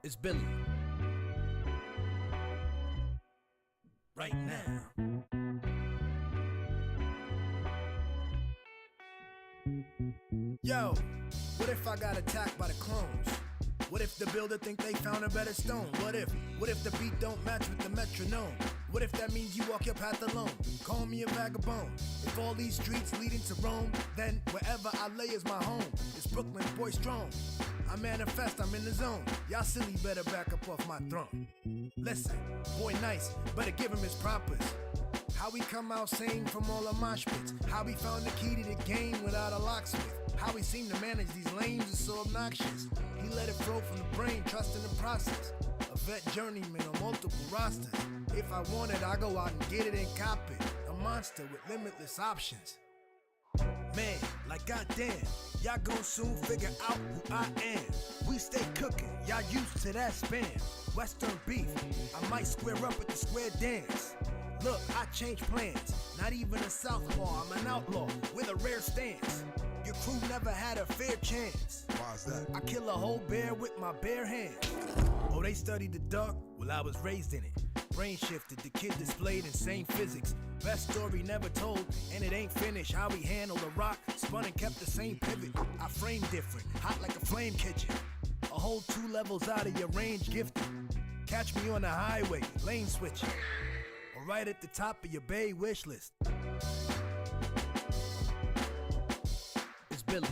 It's Billy. Right now. Yo, what if I got attacked by the clones? What if the builder think they found a better stone? What if the beat don't match with the metronome? What if that means you walk your path alone? Call me a vagabond. If all these streets leading to Rome, then wherever I lay is my home. It's Brooklyn, boy strong. I manifest, I'm in the zone. Y'all silly better back up off my throne. Listen, boy nice, better give him his propers. How we come out sane from all the mosh pits. How we found the key to the game without a locksmith. How we seem to manage these lanes is so obnoxious. He let it flow from the brain, trusting the process. A vet journeyman on multiple rosters. If I want it, I go out and get it and cop it. A monster with limitless options. Man, like goddamn, y'all gon' soon figure out who I am. We stay cooking, y'all used to that spam. Western beef, I might square up at the square dance. Look, I change plans, not even a southpaw, I'm an outlaw with a rare stance. Your crew never had a fair chance. Why's that? I kill a whole bear with my bare hands. Oh, they studied the dark? Well, I was raised in it. Brain shifted, the kid displayed insane physics. Best story never told, and it ain't finished. How we handled a rock, spun and kept the same pivot. I frame different, hot like a flame kitchen. A whole 2 levels out of your range gifted. Catch me on the highway, lane switching. Or right at the top of your bay wish list. It's Billy.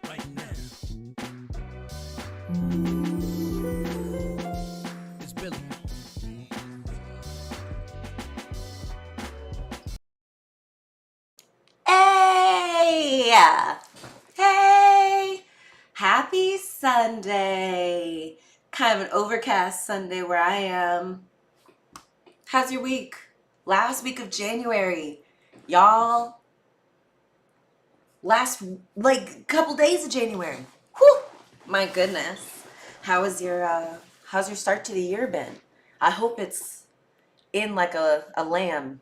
Right now. It's Billy. Hey! Hey! Happy Sunday. Kind of an overcast Sunday where I am. How's your week? Last week of January. Y'all, last, couple days of January. Whew! My goodness. How's your start to the year been? I hope it's in like a lamb.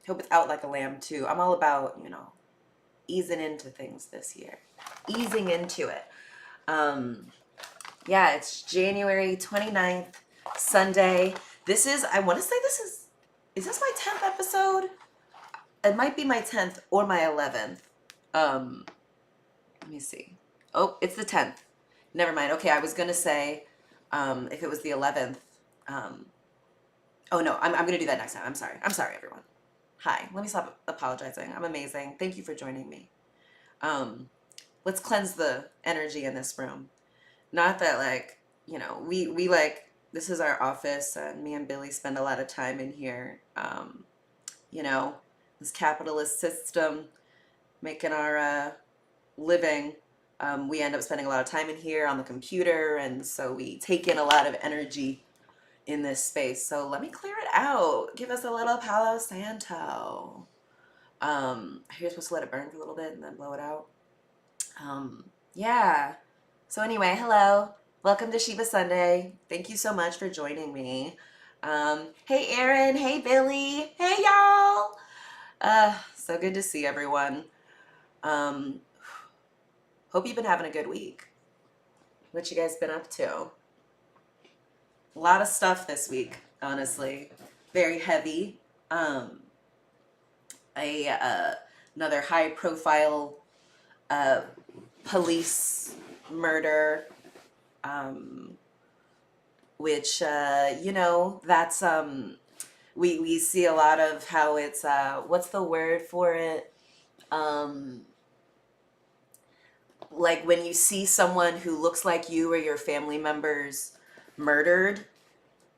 Hope it's out like a lamb too. I'm all about, easing into things this year. Easing into it. Yeah, it's January 29th, Sunday. I want to say is this my 10th episode? It might be my 10th or my 11th. Let me see. Oh, it's the 10th. Never mind. Okay, I was going to say, if it was the 11th. Oh no, I'm going to do that next time. I'm sorry, everyone. Hi, let me stop apologizing. I'm amazing. Thank you for joining me. Let's cleanse the energy in this room. Not that we this is our office and me and Billy spend a lot of time in here. This capitalist system making our living. We end up spending a lot of time in here on the computer, and so we take in a lot of energy in this space. So let me clear it out. Give us a little Palo Santo. You're supposed to let it burn for a little bit and then blow it out. Yeah. So anyway, hello. Welcome to Sheba Sunday. Thank you so much for joining me. Hey Aaron, hey Billy, hey y'all. So good to see everyone. Hope you've been having a good week. What you guys been up to? A lot of stuff this week, honestly. Very heavy. Another high profile police murder, which that's we see a lot of how it's what's the word for it, like when you see someone who looks like you or your family members murdered,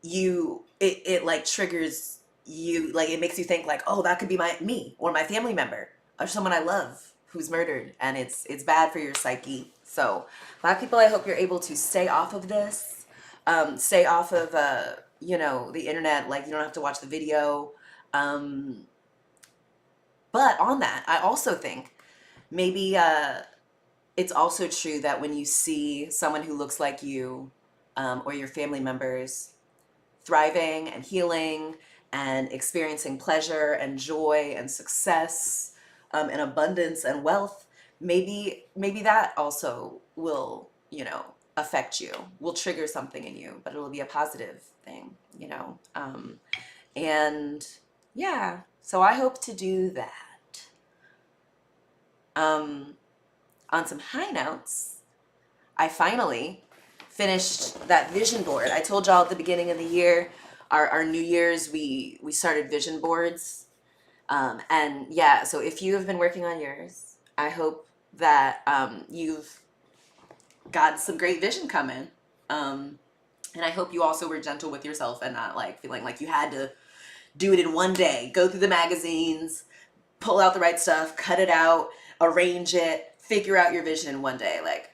it like triggers you, like it makes you think like, oh, that could be me or my family member or someone I love who's murdered, and it's bad for your psyche. So Black people, I hope you're able to stay off of this, stay off of the internet. Like, you don't have to watch the video, but on that, I also think maybe it's also true that when you see someone who looks like you or your family members thriving and healing and experiencing pleasure and joy and success and abundance and wealth, maybe that also will, affect you, will trigger something in you, but it'll be a positive thing, and yeah, so I hope to do that. On some high notes, I finally finished that vision board. I told y'all at the beginning of the year, our New Year's, we started vision boards. And yeah, so if you have been working on yours, I hope that you've got some great vision coming. And I hope you also were gentle with yourself and not like feeling like you had to do it in one day. Go through the magazines, pull out the right stuff, cut it out, arrange it, figure out your vision in one day. Like,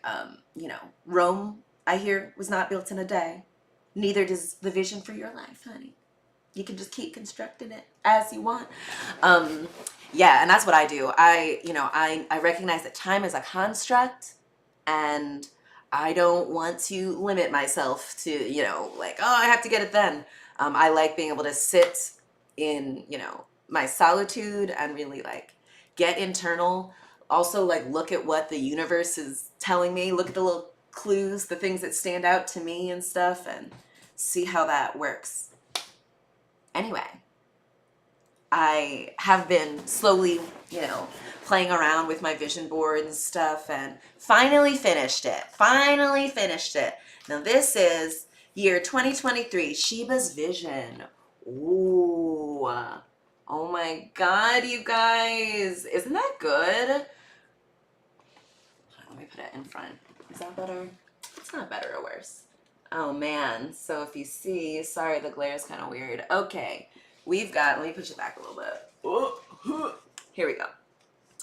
Rome, I hear, was not built in a day. Neither does the vision for your life, honey. You can just keep constructing it as you want. Yeah, and that's what I do. I recognize that time is a construct, and I don't want to limit myself to, I have to get it then. I like being able to sit in, my solitude and really like get internal. Also like look at what the universe is telling me, look at the little clues, the things that stand out to me and stuff, and see how that works. Anyway, I have been slowly, playing around with my vision board and stuff, and finally finished it. Now this is year 2023, Sheba's vision. Ooh. Oh my God, you guys. Isn't that good? Let me put it in front. Is that better? It's not better or worse. Oh man, so if you see, sorry, the glare is kind of weird. Okay, we've got, let me push it back a little bit. Here we go.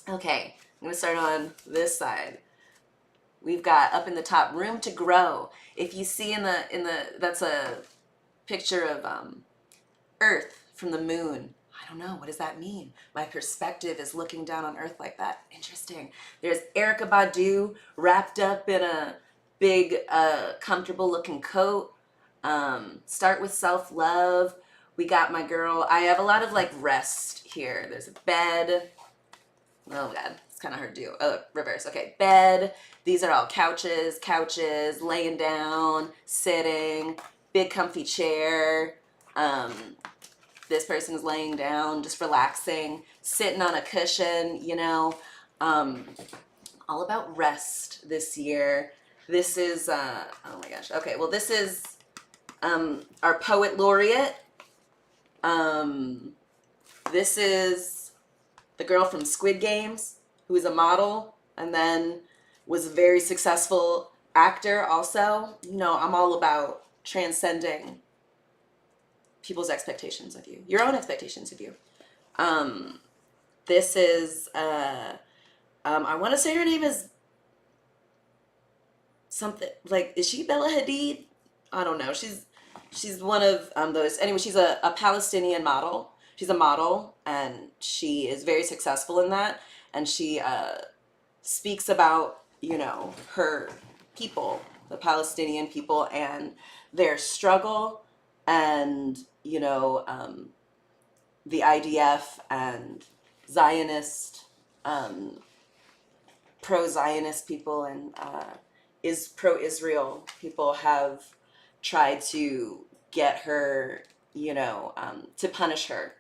Okay, I'm gonna start on this side. We've got up in the top, room to grow. If you see in the, that's a picture of Earth from the moon. I don't know, what does that mean? My perspective is looking down on Earth like that. Interesting. There's Erykah Badu wrapped up in a big, comfortable looking coat. Start with self-love. We got my girl. I have a lot of like rest here. There's a bed. Oh God, it's kind of hard to do. Oh, reverse. Okay, bed. These are all couches, laying down, sitting, big comfy chair. This person is laying down, just relaxing, sitting on a cushion, all about rest this year. This is, oh my gosh. Okay, well, this is our poet laureate. This is the girl from Squid Games, who is a model and then was a very successful actor also. I'm all about transcending people's expectations of you, your own expectations of you. This is, I want to say her name is something like, is she Bella Hadid? I don't know. She's one of those. Anyway, she's a Palestinian model. She's a model, and she is very successful in that. And she speaks about, her people, the Palestinian people, and their struggle, and the IDF and Zionist, pro-Zionist people and is pro-Israel people have tried to get her, to punish her,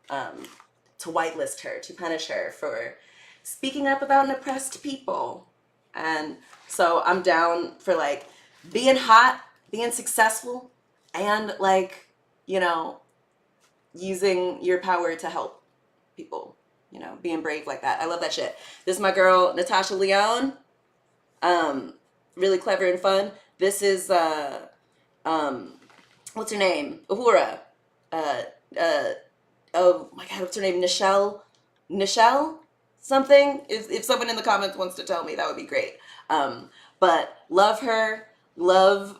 to whitelist her, to punish her for speaking up about an oppressed people. And so I'm down for like being hot, being successful, and like, using your power to help people, being brave like that. I love that shit. This is my girl, Natasha Leone. Really clever and fun. This is, what's her name? Uhura. Oh my God, what's her name? Nichelle? Something? If someone in the comments wants to tell me, that would be great. But love her. Love,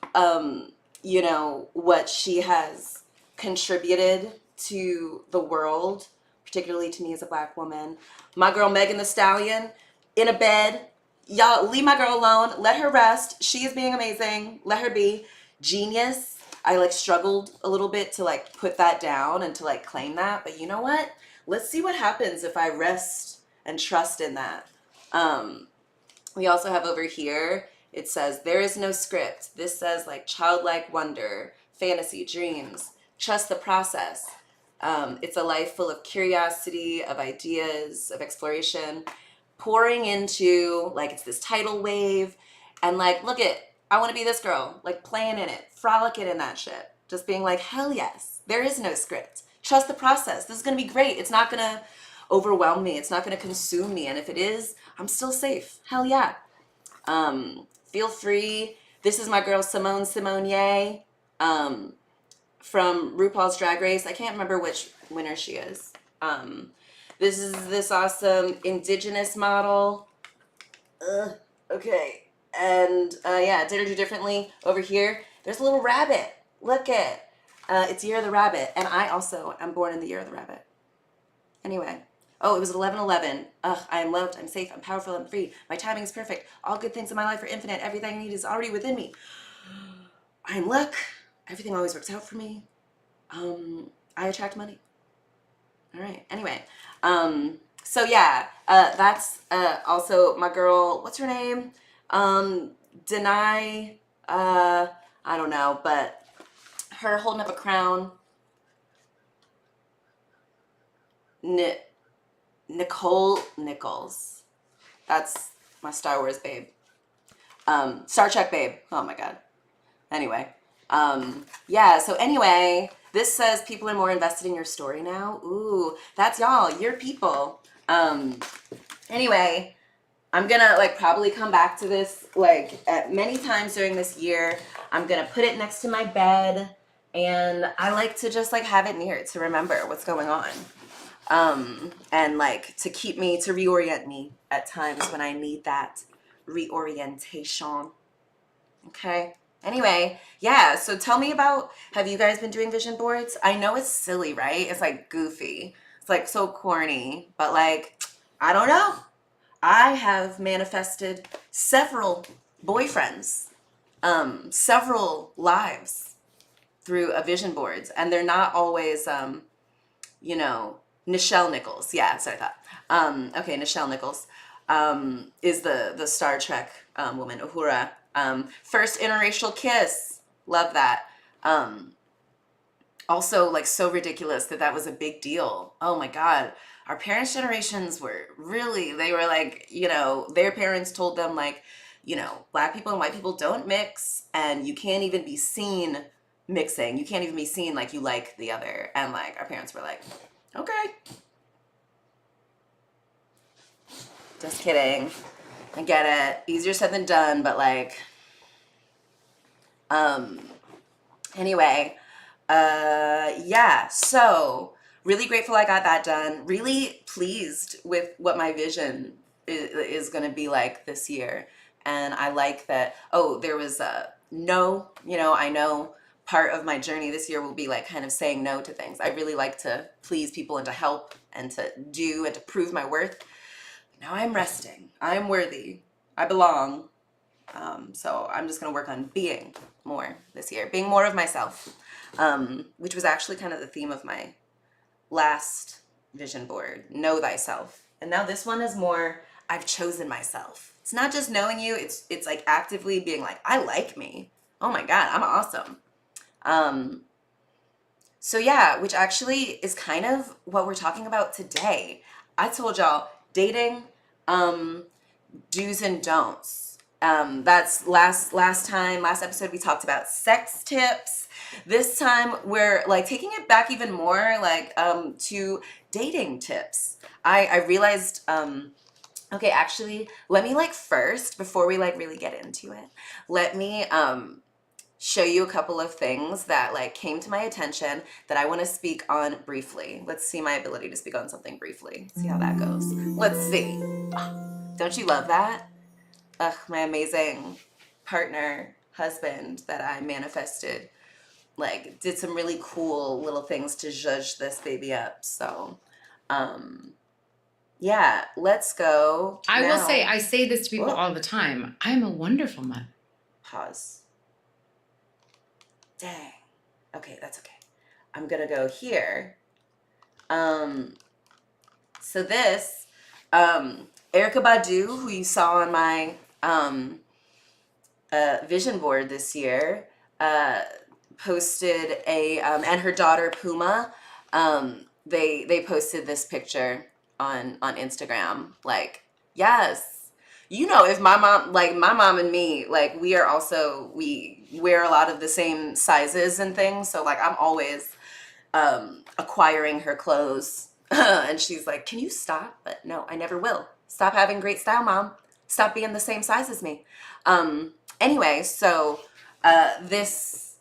what she has contributed to the world, particularly to me as a Black woman. My girl Megan Thee Stallion, in a bed. Y'all, leave my girl alone. Let her rest. She is being amazing. Let her be. Genius. I like struggled a little bit to like put that down and to like claim that. But you know what? Let's see what happens if I rest and trust in that. We also have over here, it says, there is no script. This says like childlike wonder, fantasy, dreams. Trust the process. It's a life full of curiosity, of ideas, of exploration, pouring into, like, it's this tidal wave. And like, look at, I want to be this girl, like playing in it, frolicking in that shit. Just being like, hell yes, there is no script. Trust the process. This is going to be great. It's not going to overwhelm me. It's not going to consume me. And if it is, I'm still safe. Hell yeah. Feel free. This is my girl Simone Simonier from RuPaul's Drag Race. I can't remember which winner she is. This is this awesome indigenous model. Okay. And yeah, Did Her Do Differently. Over here, there's a little rabbit. Look at it's Year of the Rabbit. And I also am born in the Year of the Rabbit. Anyway. Oh, it was 11/11. Ugh, I am loved, I'm safe, I'm powerful, I'm free. My timing is perfect. All good things in my life are infinite. Everything I need is already within me. I am luck. Everything always works out for me. I attract money. All right. Anyway, so yeah, that's also my girl. What's her name? Deny. I don't know, but her holding up a crown. Nicole Nichols. That's my Star Wars babe. Star Trek babe. Oh my god. Anyway. Yeah, so anyway, this says people are more invested in your story now. Ooh, that's y'all, your people. Anyway, I'm gonna like probably come back to this like at many times during this year. I'm gonna put it next to my bed, and I like to just like have it near to remember what's going on. And like to keep me, to reorient me at times when I need that reorientation. Okay. Anyway, yeah, so tell me about, have you guys been doing vision boards? I know it's silly, right? It's like goofy. It's like so corny, but like, I don't know. I have manifested several boyfriends, several lives through a vision boards, and they're not always, you know, Nichelle Nichols. Yeah, that's what I thought. Okay, Nichelle Nichols is the Star Trek woman, Uhura. First interracial kiss. Love that. Also, like, so ridiculous that was a big deal. Oh my God. Our parents' generations were really, they were like, you know, their parents told them, like, you know, black people and white people don't mix, and you can't even be seen mixing. You can't even be seen like you like the other. And like, our parents were like, okay. Just kidding. I get it. Easier said than done, but like, anyway, yeah, so really grateful I got that done. Really pleased with what my vision is going to be like this year. And I like that, oh, there was a no, you know, I know part of my journey this year will be like kind of saying no to things. I really like to please people and to help and to do and to prove my worth. Now I'm resting. I'm worthy. I belong. So I'm just going to work on being more this year, being more of myself, which was actually kind of the theme of my last vision board, know thyself. And now this one is more, I've chosen myself. It's not just knowing you, it's like actively being like, I like me. Oh my God, I'm awesome. So yeah, which actually is kind of what we're talking about today. I told y'all, dating, do's and don'ts. That's last episode we talked about sex tips. This time we're like taking it back even more, like to dating tips. I realized okay, actually let me like first, before we like really get into it, let me show you a couple of things that like came to my attention that I want to speak on briefly. Let's see my ability to speak on something briefly. See how that goes. Let's see. Don't you love that? Ugh, my amazing partner, husband that I manifested, like did some really cool little things to zhuzh this baby up. So, yeah, let's go. I now. will say, I say this to people all the time. I'm a wonderful mother. Pause. Dang. Okay, that's okay. I'm gonna go here. So this, Erykah Badu, who you saw on my vision board this year, posted and her daughter Puma, they posted this picture on Instagram. Like, yes, if my mom and me, like, we wear a lot of the same sizes and things. So like, I'm always acquiring her clothes. And she's like, can you stop? But no, I never will. Stop having great style, Mom. Stop being the same size as me. Anyway, so this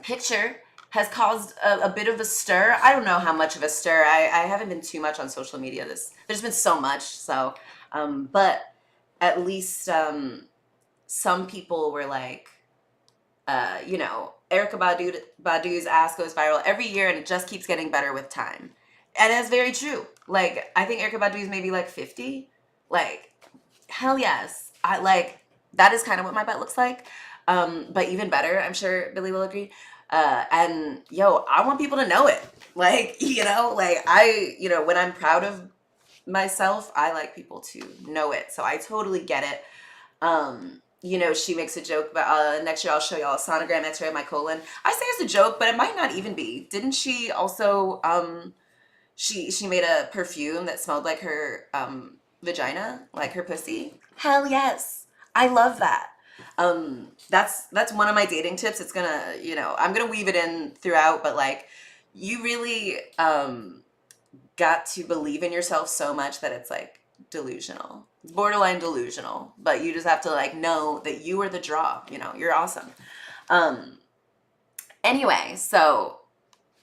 picture has caused a bit of a stir. I don't know how much of a stir. I haven't been too much on social media. There's been so much. So, but at least some people were like, Erykah Badu's ass goes viral every year and it just keeps getting better with time. And that's very true. Like, I think Erykah Badu is maybe like 50. Like, hell yes. That is kind of what my butt looks like. But even better, I'm sure Billy will agree. And I want people to know it. Like, when I'm proud of myself, I like people to know it. So I totally get it. She makes a joke about next year I'll show y'all a sonogram x-ray of my colon. I say it's a joke, but it might not even be. Didn't she also she made a perfume that smelled like her vagina, like her pussy? Hell yes. I love that. That's one of my dating tips. It's gonna, I'm gonna weave it in throughout, but like, you really got to believe in yourself so much that it's like delusional. It's borderline delusional, but you just have to like know that you are the draw, you're awesome. Anyway, so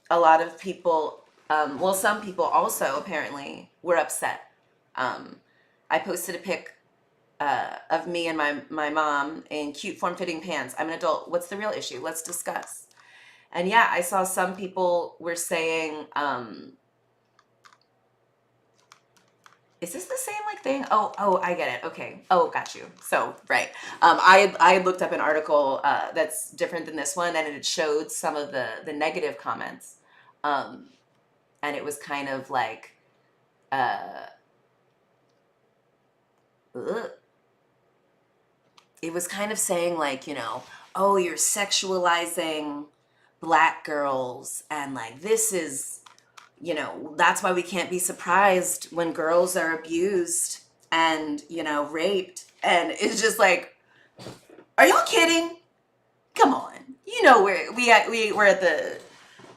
a lot of people, some people also apparently were upset. I posted a pic of me and my mom in cute form-fitting pants. I'm an adult. What's the real issue? Let's discuss. And yeah, I saw some people were saying, is this the same like thing? Oh, I get it. Okay. Oh, got you. So, right. I looked up an article that's different than this one, and it showed some of the negative comments. And it was kind of like, it was kind of saying like, oh, you're sexualizing Black girls, and like, this is, that's why we can't be surprised when girls are abused and, raped. And it's just like, are y'all kidding? Come on. We're at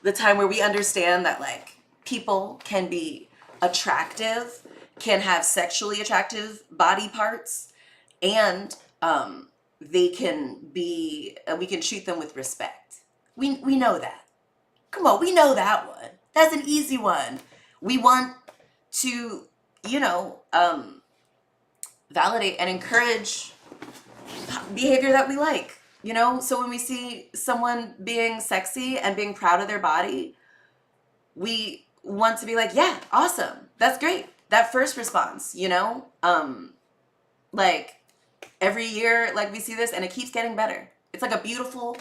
the time where we understand that like, people can be attractive, can have sexually attractive body parts, and they can be, we can treat them with respect. We know that. Come on, we know that one. That's an easy one. We want to, validate and encourage behavior that we like, So when we see someone being sexy and being proud of their body, we want to be like, yeah, awesome. That's great. That first response, like every year, like we see this and it keeps getting better. It's like a beautiful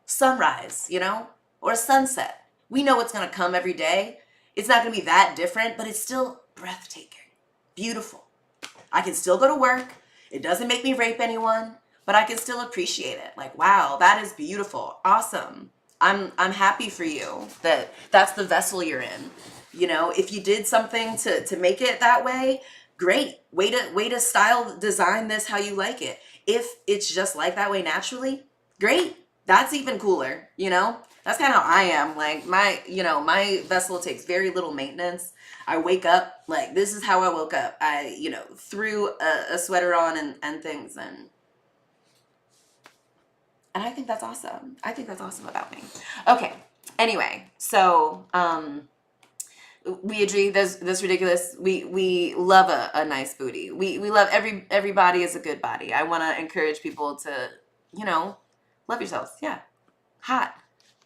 sunrise, or a sunset. We know it's going to come every day. It's not going to be that different, but it's still breathtaking, beautiful. I can still go to work. It doesn't make me rape anyone, but I can still appreciate it. Like, wow, that is beautiful. Awesome. I'm happy for you that that's the vessel you're in. If you did something to make it that way, great. Way to style design this how you like it. If it's just like that way naturally, great. That's even cooler, That's kind of how I am. Like my vessel takes very little maintenance. I wake up, like this is how I woke up. I, threw a sweater on and things, and I think that's awesome. I think that's awesome about me. Okay. Anyway, so we agree. That's ridiculous. We love a nice booty. We love every body is a good body. I want to encourage people to, love yourselves. Yeah. Hot.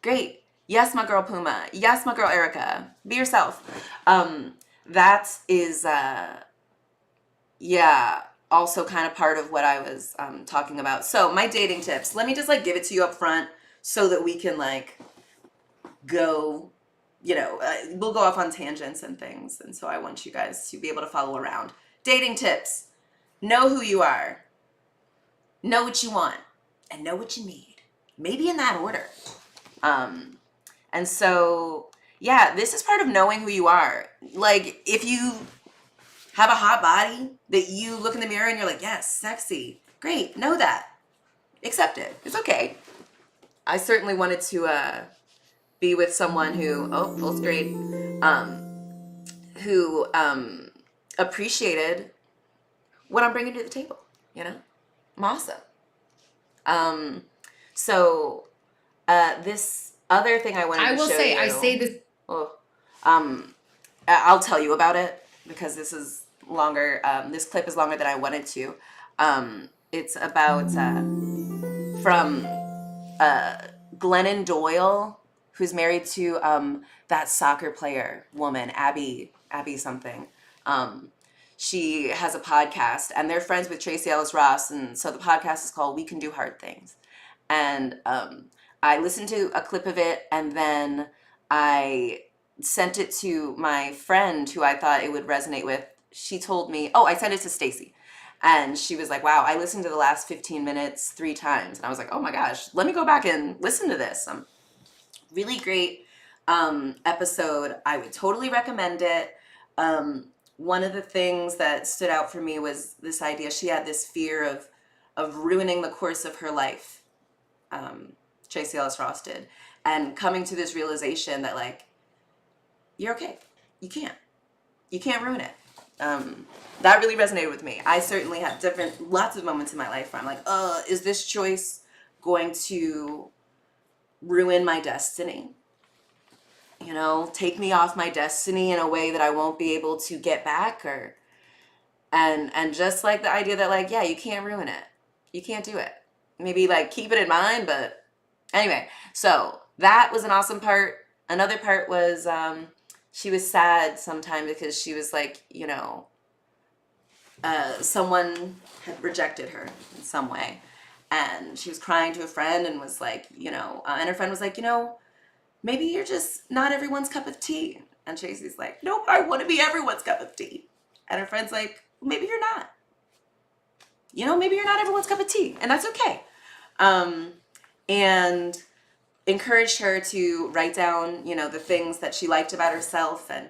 Great. Yes, my girl Puma. Yes, my girl Erykah. Be yourself. That is, also kind of part of what I was talking about. So my dating tips. Let me just like give it to you up front so that we can like go, we'll go off on tangents and things. And so I want you guys to be able to follow around. Dating tips. Know who you are. Know what you want. And know what you need. Maybe in that order. And so, yeah, this is part of knowing who you are. Like, if you have a hot body that you look in the mirror and you're like, yes, sexy. Great. Know that. Accept it. It's okay. I certainly wanted to be with someone who, full straight, who appreciated what I'm bringing to the table. You know? I'm awesome. So this other thing I wanted to show you. I say this. I'll tell you about it because this is longer. This clip is longer than I wanted to. It's about from Glennon Doyle, who's married to that soccer player woman, Abby something. She has a podcast, and they're friends with Tracee Ellis Ross, and so the podcast is called We Can Do Hard Things. And I listened to a clip of it, and then I sent it to my friend who I thought it would resonate with. She told me, I sent it to Stacy. And she was like, wow, I listened to the last 15 minutes 3 times. And I was like, oh my gosh, let me go back and listen to this. Really great episode. I would totally recommend it. One of the things that stood out for me was this idea. She had this fear of ruining the course of her life. Tracee Ellis Ross did. And coming to this realization that, like, you're okay. You can't ruin it. That really resonated with me. I certainly have lots of moments in my life where I'm like, is this choice going to ruin my destiny? You know, take me off my destiny in a way that I won't be able to get back, and just like the idea that, like, yeah, you can't ruin it. You can't do it. Maybe, like, keep it in mind, but anyway, so that was an awesome part. Another part was, she was sad sometime because she was like, you know, someone had rejected her in some way. And she was crying to a friend and was like, you know, and her friend was like, you know, maybe you're just not everyone's cup of tea. And Tracy's like, nope, I want to be everyone's cup of tea. And her friend's like, well, maybe you're not. You know, maybe you're not everyone's cup of tea. And that's okay. And encouraged her to write down, you know, the things that she liked about herself. And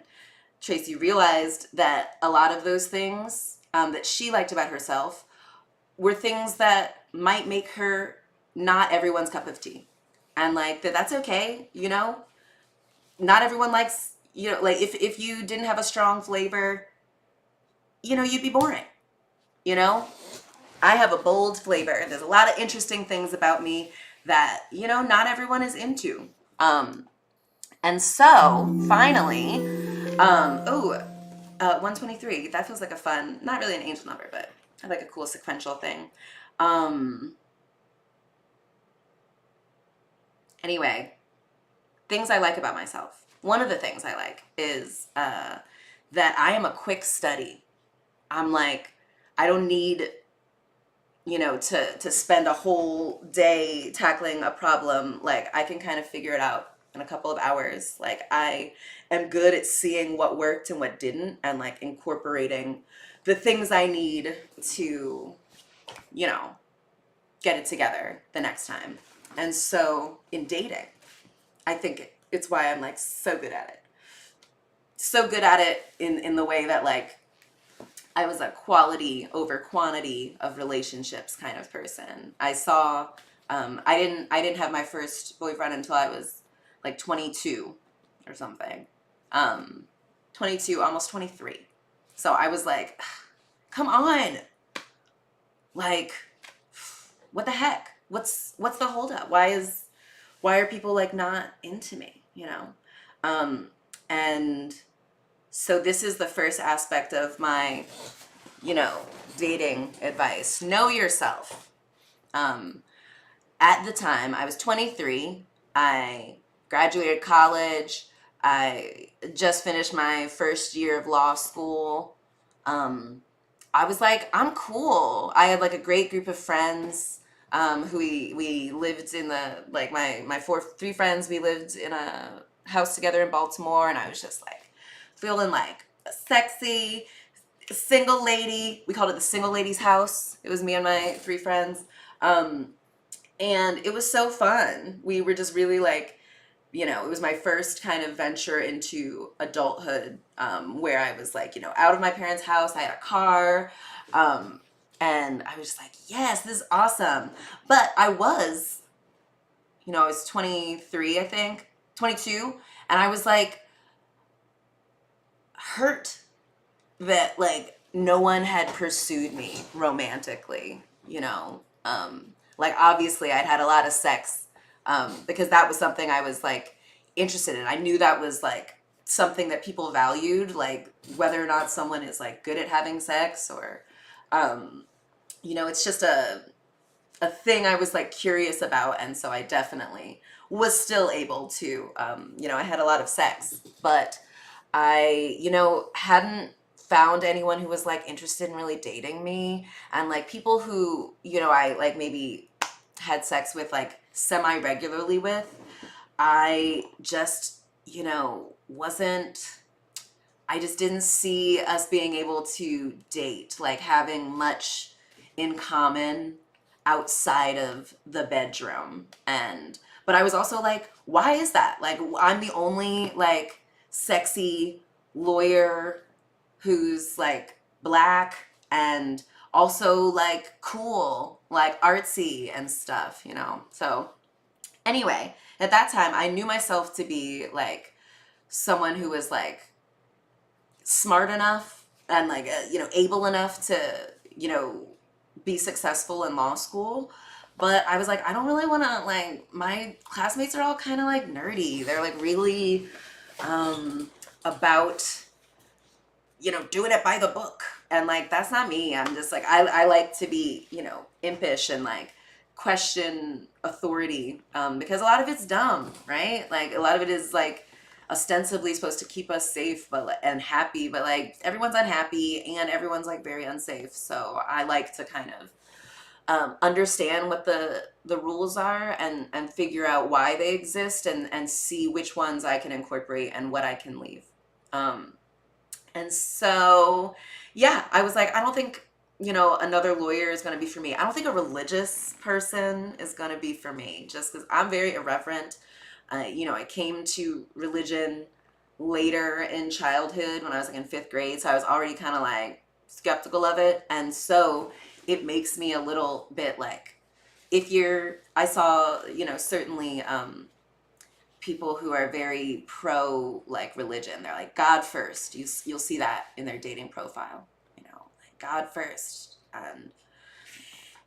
Tracee realized that a lot of those things that she liked about herself were things that might make her not everyone's cup of tea. And, like, that's okay, you know? Not everyone likes, you know, like, if you didn't have a strong flavor, you know, you'd be boring, you know? I have a bold flavor. There's a lot of interesting things about me that, you know, not everyone is into. And so, finally, 123, that feels like a fun, not really an angel number, but I like a cool sequential thing. Anyway, things I like about myself. One of the things I like is that I am a quick study. I'm like, I don't need, you know, to spend a whole day tackling a problem. Like, I can kind of figure it out in a couple of hours. Like, I am good at seeing what worked and what didn't, and, like, incorporating the things I need to, you know, get it together the next time. And so in dating, I think it's why I'm, like, so good at it. So good at it in the way that, like, I was a quality over quantity of relationships kind of person. I saw, I didn't have my first boyfriend until I was, like, 22 or something. 22, almost 23. So I was like, come on. Like, what the heck? What's the holdup? Why are people, like, not into me, you know? And so this is the first aspect of my, you know, dating advice. Know yourself. At the time, I was 23. I graduated college. I just finished my first year of law school. I was like, I'm cool. I had, like, a great group of friends who we lived in the, like, my 3 friends, we lived in a house together in Baltimore, and I was just, like, feeling, like, sexy, single lady. We called it the single lady's house. It was me and my 3 friends. And it was so fun. We were just really like, you know, it was my first kind of venture into adulthood, where I was like, you know, out of my parents' house. I had a car. And I was just like, yes, this is awesome. But I was, you know, I was 23, I think, 22. And I was like hurt that like no one had pursued me romantically, you know. Like obviously I'd had a lot of sex, because that was something I was like interested in. I knew that was like something that people valued, like whether or not someone is like good at having sex or, you know, it's just a thing I was like curious about. And so I definitely was still able to, you know, I had a lot of sex, but I, you know, hadn't found anyone who was like interested in really dating me. And like people who, you know, I like maybe had sex with like semi regularly with, I just, you know, I just didn't see us being able to date, like having much in common outside of the bedroom. But I was also like, why is that? Like, I'm the only like sexy lawyer who's like black and also like cool, like artsy and stuff, you know? So anyway, at that time I knew myself to be like someone who was like smart enough and like, you know, able enough to, you know, be successful in law school. But I was like, I don't really want to, like, my classmates are all kind of like nerdy. They're like really about, you know, doing it by the book. And like, that's not me. I'm just like, I like to be, you know, impish and like question authority, because a lot of it's dumb, right? Like a lot of it is like ostensibly supposed to keep us safe and happy, but like everyone's unhappy and everyone's like very unsafe. So I like to kind of understand what the rules are and figure out why they exist and see which ones I can incorporate and what I can leave. And so, yeah, I was like, I don't think, you know, another lawyer is going to be for me. I don't think a religious person is going to be for me, just because I'm very irreverent. You know, I came to religion later in childhood when I was like in 5th grade. So I was already kind of like skeptical of it. And so it makes me a little bit like, I saw, you know, certainly people who are very pro like religion. They're like God first. You'll see that in their dating profile, you know, like God first. And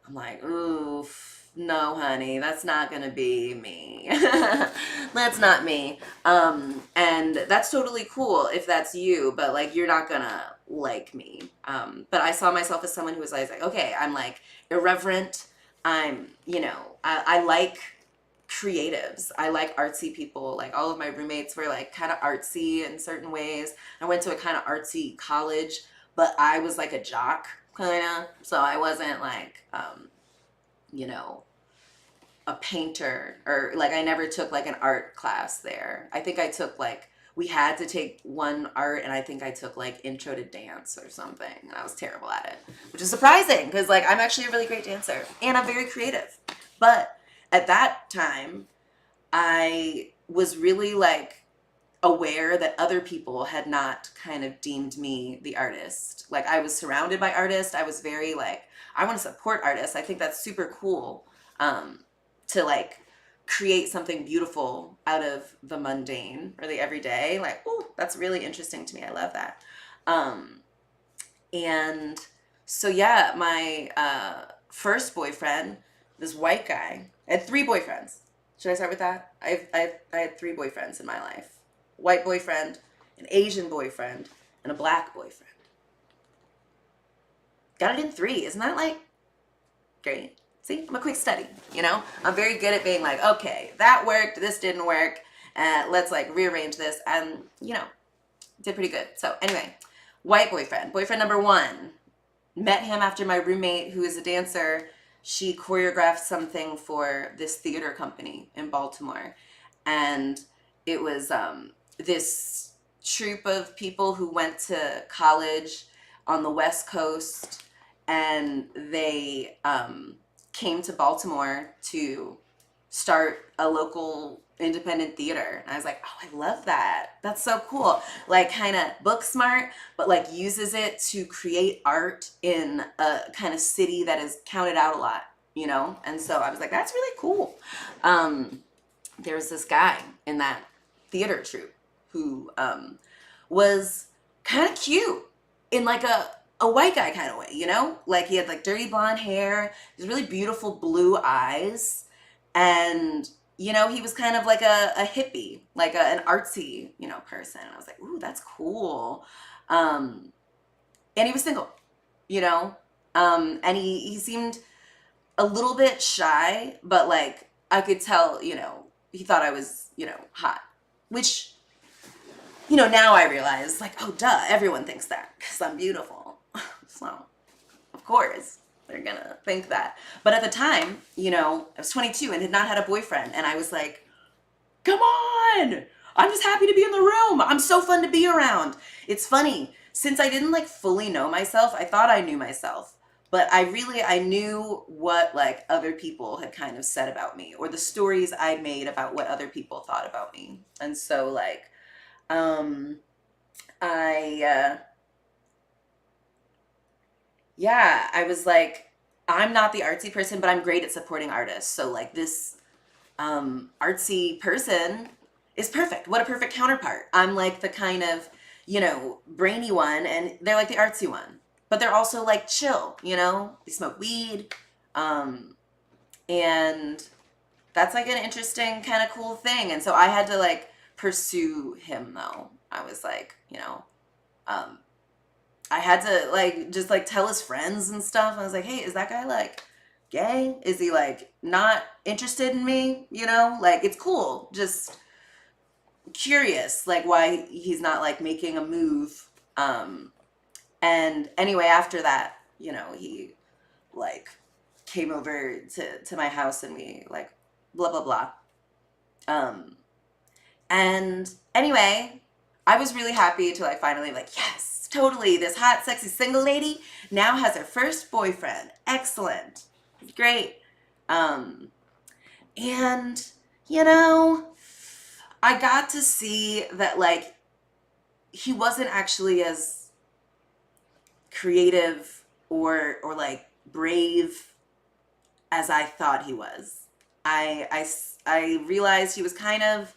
I'm like, oof, no, honey, that's not gonna be me. That's not me. And that's totally cool if that's you, but like you're not gonna like me. But I saw myself as someone who was like, okay, I'm like irreverent. I'm, you know, I like creatives. I like artsy people. Like all of my roommates were like kind of artsy in certain ways. I went to a kind of artsy college, but I was like a jock kind of. So I wasn't like, you know, a painter or like I never took like an art class there. I think I took like, we had to take one art and I think I took like intro to dance or something. And I was terrible at it, which is surprising because like I'm actually a really great dancer and I'm very creative. But at that time, I was really like aware that other people had not kind of deemed me the artist. Like I was surrounded by artists. I was very like, I want to support artists. I think that's super cool, to like create something beautiful out of the mundane or the everyday. Like, oh, that's really interesting to me. I love that. And so yeah, my first boyfriend, this white guy. I had 3 boyfriends. Should I start with that? I had 3 boyfriends in my life. White boyfriend, an Asian boyfriend, and a black boyfriend. Got it in 3. Isn't that like great? See, I'm a quick study, you know? I'm very good at being like, okay, that worked, this didn't work, let's like rearrange this, and you know, did pretty good. So anyway, white boyfriend. Boyfriend number 1. Met him after my roommate, who is a dancer, she choreographed something for this theater company in Baltimore. And it was this troupe of people who went to college on the West Coast, and they came to Baltimore to start a local independent theater. And I was like, oh, I love that. That's so cool. Like, kind of book smart, but like uses it to create art in a kind of city that is counted out a lot, you know? And so I was like, that's really cool. There was this guy in that theater troupe who was kind of cute in like a white guy kind of way, you know? Like, he had like dirty blonde hair, these really beautiful blue eyes, and you know, he was kind of like a hippie, like an artsy, you know, person. And I was like, ooh, that's cool. And he was single, you know, and he seemed a little bit shy, but like I could tell, you know, he thought I was, you know, hot, which, you know, now I realize, like, oh, duh, everyone thinks that because I'm beautiful. So, of course, they're gonna think that. But at the time, you know, I was 22 and had not had a boyfriend. And I was like, come on, I'm just happy to be in the room. I'm so fun to be around. It's funny, since I didn't like fully know myself, I thought I knew myself. But I knew what like other people had kind of said about me, or the stories I'd made about what other people thought about me. And so like, I was like, I'm not the artsy person, but I'm great at supporting artists. So like this artsy person is perfect. What a perfect counterpart. I'm like the kind of, you know, brainy one, and they're like the artsy one. But they're also like chill, you know? They smoke weed. And that's like an interesting kind of cool thing. And so I had to like pursue him though. I was like, you know, I had to like just like tell his friends and stuff. I was like, hey, is that guy like gay? Is he like not interested in me? You know, like it's cool. Just curious, like why he's not like making a move. And anyway, after that, you know, he like came over to my house and we like blah, blah, blah. And anyway, I was really happy to like finally like, yes, totally. This hot, sexy single lady now has her first boyfriend. Excellent. Great. And you know, I got to see that like he wasn't actually as creative or like brave as I thought he was. I realized he was kind of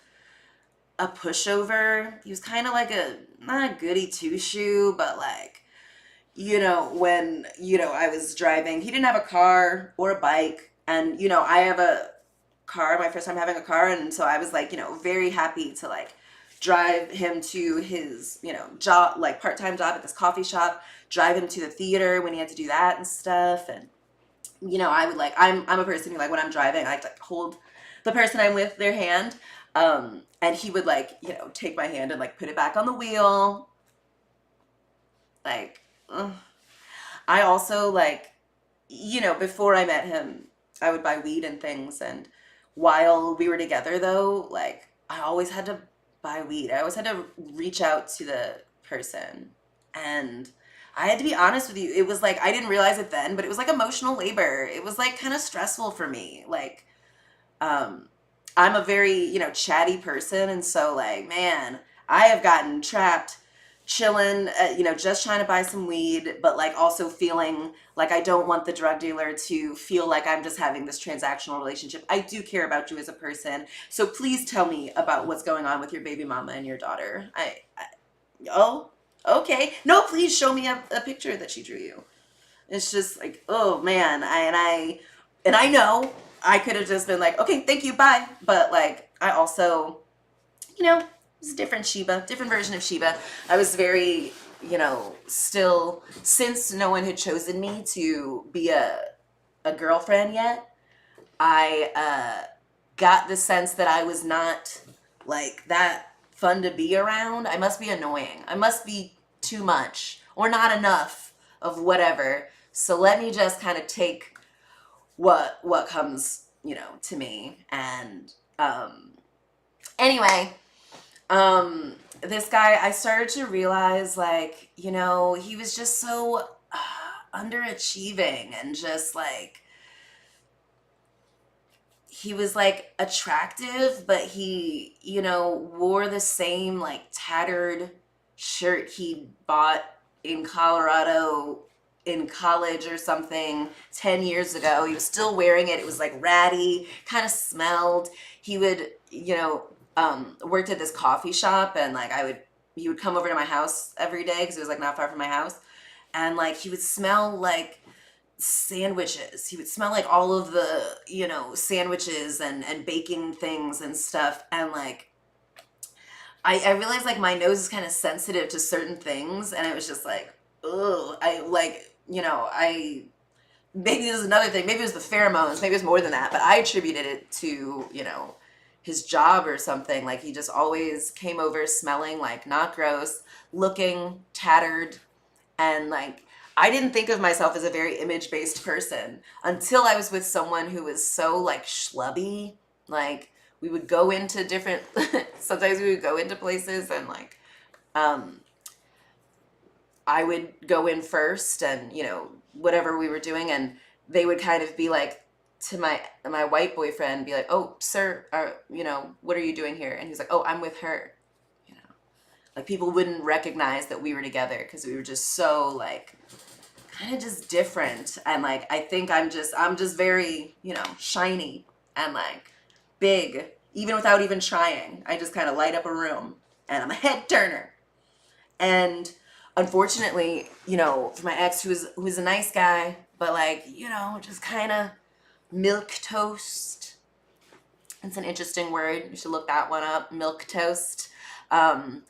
a pushover. He was kind of like not a goody two-shoe, but like, you know, when, you know, I was driving, he didn't have a car or a bike. And, you know, I have a car, my first time having a car. And so I was like, you know, very happy to like drive him to his, you know, job, like part-time job at this coffee shop, drive him to the theater when he had to do that and stuff. And, you know, I would like, I'm a person who like, when I'm driving, I like to hold the person I'm with their hand. And he would like, you know, take my hand and like put it back on the wheel. Like, I also like, you know, before I met him, I would buy weed and things. And while we were together though, like I always had to buy weed. I always had to reach out to the person. And I had to be honest with you. It was like, I didn't realize it then, but it was like emotional labor. It was like kind of stressful for me. Like, I'm a very, you know, chatty person. And so like, man, I have gotten trapped chilling, you know, just trying to buy some weed, but like also feeling like I don't want the drug dealer to feel like I'm just having this transactional relationship. I do care about you as a person. So please tell me about what's going on with your baby mama and your daughter. Oh, okay. No, please show me a picture that she drew you. It's just like, oh man. And I know I could have just been like, okay, thank you, bye. But like, I also, you know, it's a different Sheba, different version of Sheba. I was very, you know, still, since no one had chosen me to be a girlfriend yet, I got the sense that I was not like that fun to be around. I must be annoying. I must be too much or not enough of whatever. So let me just kind of take what comes, you know, to me. And anyway, This guy, I started to realize, like, you know, he was just so underachieving and just like, he was like attractive, but he, you know, wore the same like tattered shirt he bought in Colorado in college or something 10 years ago. He was still wearing it. It was like ratty, kind of smelled. He would, you know, worked at this coffee shop, and like he would come over to my house every day because it was like not far from my house. And like he would smell like sandwiches. He would smell like all of the, you know, sandwiches and baking things and stuff. And like, I realized like my nose is kind of sensitive to certain things. And it was just like, ugh, I like, you know, maybe this is another thing. Maybe it was the pheromones. Maybe it was more than that. But I attributed it to, you know, his job or something. Like he just always came over smelling like not gross, looking tattered, and like, I didn't think of myself as a very image-based person until I was with someone who was so like schlubby. Like we would go into different, sometimes we would go into places and like, I would go in first and, you know, whatever we were doing, and they would kind of be like to my white boyfriend, be like, "Oh, sir, you know, what are you doing here?" And he's like, "Oh, I'm with her." You know, like people wouldn't recognize that we were together because we were just so like kind of just different. And like I think I'm just very, you know, shiny and like big, even without even trying. I just kind of light up a room, and I'm a head turner. And unfortunately, you know, for my ex, who was a nice guy, but like, you know, just kind of milk toast. It's an interesting word. You should look that one up. Milk toast. Kind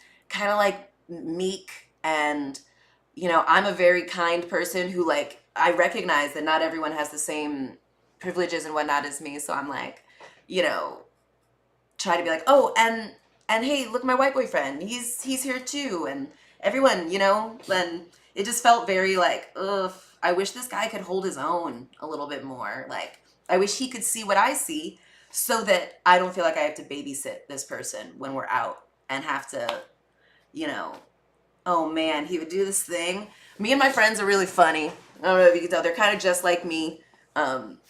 of like meek. And, you know, I'm a very kind person who like, I recognize that not everyone has the same privileges and whatnot as me. So I'm like, you know, try to be like, oh, and hey, look, my white boyfriend, he's here too. And everyone, you know, then it just felt very like, ugh, I wish this guy could hold his own a little bit more. Like, I wish he could see what I see so that I don't feel like I have to babysit this person when we're out and have to, you know, oh man, he would do this thing. Me and my friends are really funny. I don't know if you can tell. They're kind of just like me.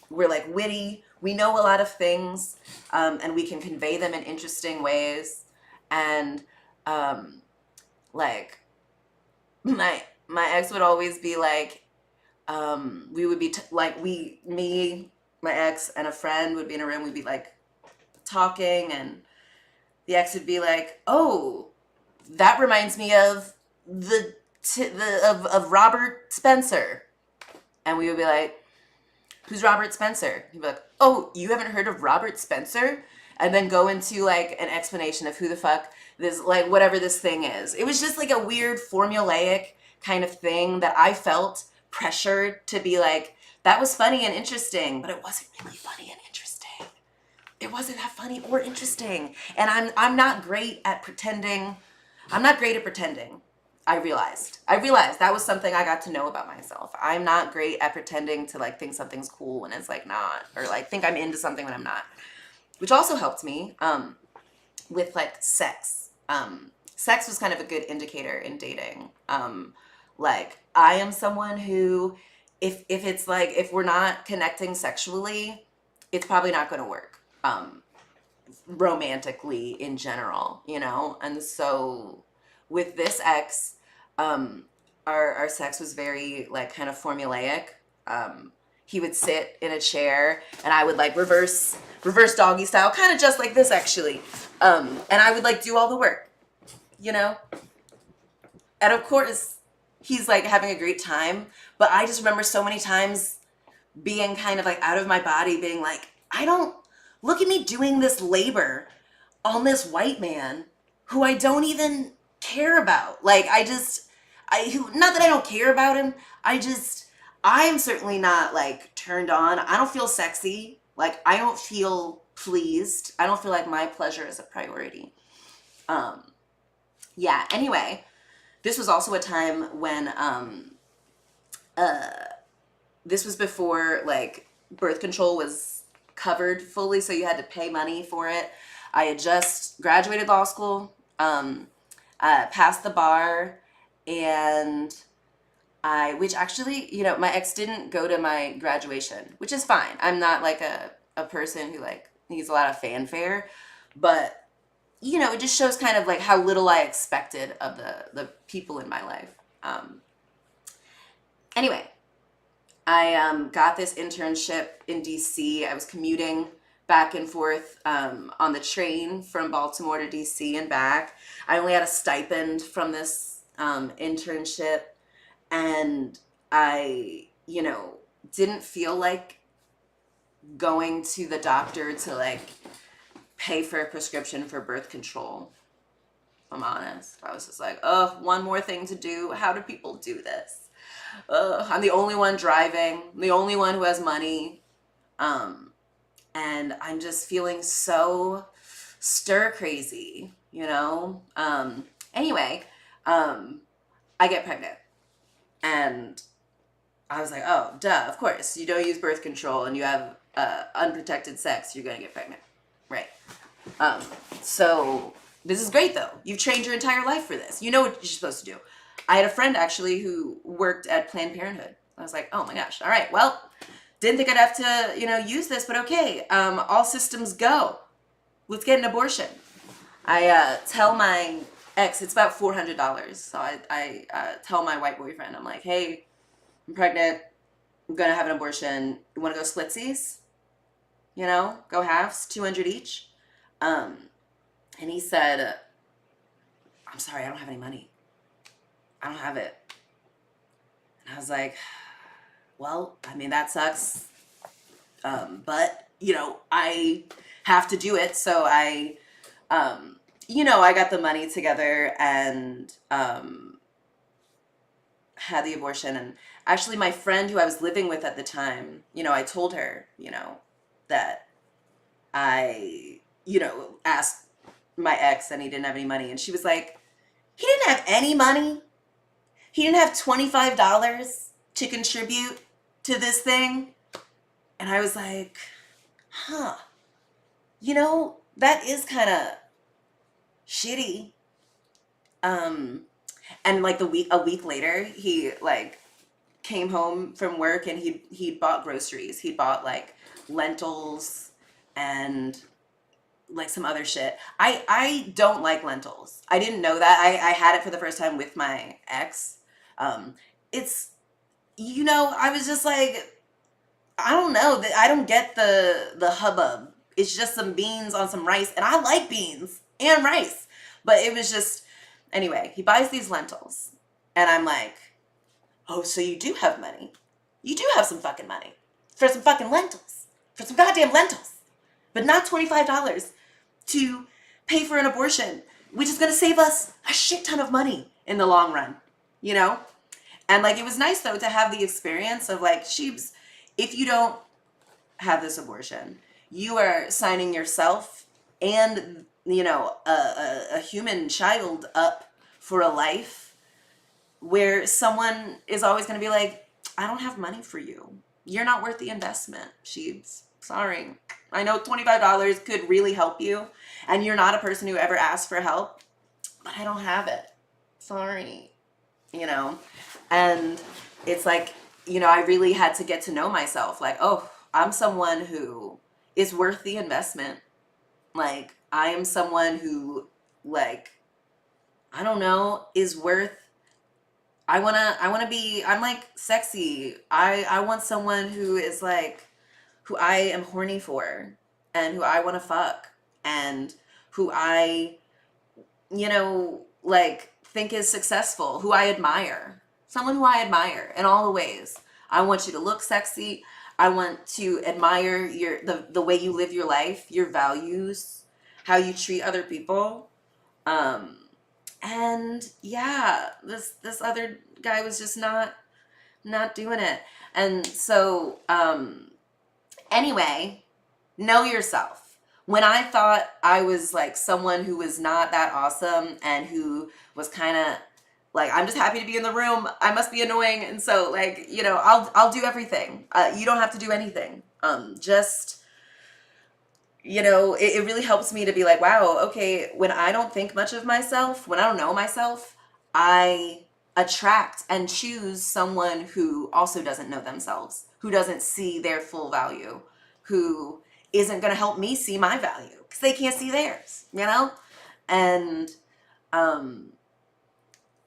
We're like witty. We know a lot of things, and we can convey them in interesting ways. And like my ex would always be like, we would be me, my ex, and a friend would be in a room. We'd be like talking, and the ex would be like, "Oh, that reminds me of of Robert Spencer," and we would be like, "Who's Robert Spencer?" He'd be like, "Oh, you haven't heard of Robert Spencer?" And then go into like an explanation of who the fuck this, like whatever this thing is. It was just like a weird formulaic kind of thing that I felt pressured to be like, that was funny and interesting, but it wasn't really funny and interesting. It wasn't that funny or interesting. And I'm not great at pretending. I'm not great at pretending. I realized that was something I got to know about myself. I'm not great at pretending to like think something's cool when it's like not, or like think I'm into something when I'm not, which also helped me with like sex. Sex was kind of a good indicator in dating. Like I am someone who, if it's like, if we're not connecting sexually, it's probably not going to work. Romantically in general, you know? And so with this ex, our sex was very like kind of formulaic. He would sit in a chair and I would like reverse doggy style, kind of just like this actually. And I would like do all the work, you know? And of course he's like having a great time, but I just remember so many times being kind of like out of my body, being like, look at me doing this labor on this white man who I don't even care about. Like not that I don't care about him. I'm certainly not like turned on. I don't feel sexy. Like I don't feel pleased. I don't feel like my pleasure is a priority. Yeah, anyway, this was also a time when, this was before like birth control was covered fully, so you had to pay money for it. I had just graduated law school. Passed the bar, and which actually, my ex didn't go to my graduation, which is fine. I'm not like a person who like needs a lot of fanfare, but it just shows kind of like how little I expected of the people in my life. Anyway, I got this internship in DC. I was commuting back and forth on the train from Baltimore to DC and back. I only had a stipend from this internship, and I, didn't feel like going to the doctor to like pay for a prescription for birth control. If I'm honest, I was just like, oh, one more thing to do. How do people do this? I'm the only one driving, the only one who has money. And I'm just feeling so stir crazy, Anyway, I get pregnant, and I was like, oh, duh, of course. You don't use birth control and you have unprotected sex, you're going to get pregnant. Right. So this is great, though. You've trained your entire life for this. You know what you're supposed to do. I had a friend, actually, who worked at Planned Parenthood. I was like, oh, my gosh. All right, well, didn't think I'd have to, use this, but okay. All systems go. Let's get an abortion. I tell my ex, it's about $400. So I tell my white boyfriend, I'm like, hey, I'm pregnant. I'm going to have an abortion. You want to go splitsies? Go halves, 200 each. And he said, I'm sorry, I don't have any money. I don't have it. And I was like, well, I mean, that sucks. But, I have to do it. So I got the money together and had the abortion. And actually, my friend who I was living with at the time, I told her, that I, asked my ex and he didn't have any money. And she was like, he didn't have any money? He didn't have $25 to contribute to this thing? And I was like, huh, that is kind of shitty. And like a week later, he like came home from work and he'd bought groceries. He'd bought like lentils and like some other shit. I don't like lentils. I didn't know that. I had it for the first time with my ex. It's, I was just like, I don't know. I don't get the hubbub. It's just some beans on some rice. And I like beans and rice. But it was just, anyway, he buys these lentils. And I'm like, oh, so you do have money. You do have some fucking money. For some fucking lentils. For some goddamn lentils. But not $25 to pay for an abortion, which is going to save us a shit ton of money in the long run, And like, it was nice though to have the experience of like, Sheebs, if you don't have this abortion, you are signing yourself and, a human child up for a life where someone is always going to be like, I don't have money for you. You're not worth the investment, Sheebs. Sorry. I know $25 could really help you, and you're not a person who ever asked for help, but I don't have it. Sorry. And it's like, I really had to get to know myself. Like, oh, I'm someone who is worth the investment. Like, I am someone who, like, I don't know, is worth, I'm like sexy. I want someone who is like, who I am horny for and who I want to fuck and who I, like think is successful, who I admire. Someone who I admire in all the ways. I want you to look sexy. I want to admire the way you live your life, your values, how you treat other people. And yeah, this other guy was just not doing it. And so, anyway, know yourself. When I thought I was like someone who was not that awesome and who was kind of like, I'm just happy to be in the room, I must be annoying. And so like, I'll do everything. You don't have to do anything. Just, you know, it really helps me to be like, wow, okay, when I don't think much of myself, when I don't know myself, I attract and choose someone who also doesn't know themselves, who doesn't see their full value, who isn't going to help me see my value because they can't see theirs, you know? And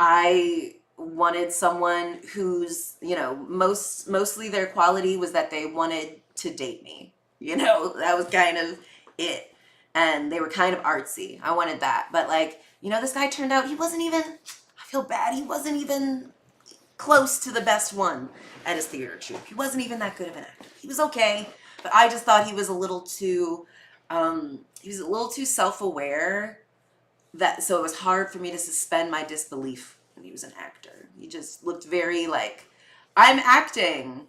I wanted someone who's, you know, mostly their quality was that they wanted to date me. You know, that was kind of it. And they were kind of artsy. I wanted that. But like, you know, this guy turned out he wasn't even, I feel bad, he wasn't even close to the best one at his theater troupe. He wasn't even that good of an actor. He was okay, but I just thought he was a little too self-aware, that so it was hard for me to suspend my disbelief when he was an actor. He just looked very like, I'm acting.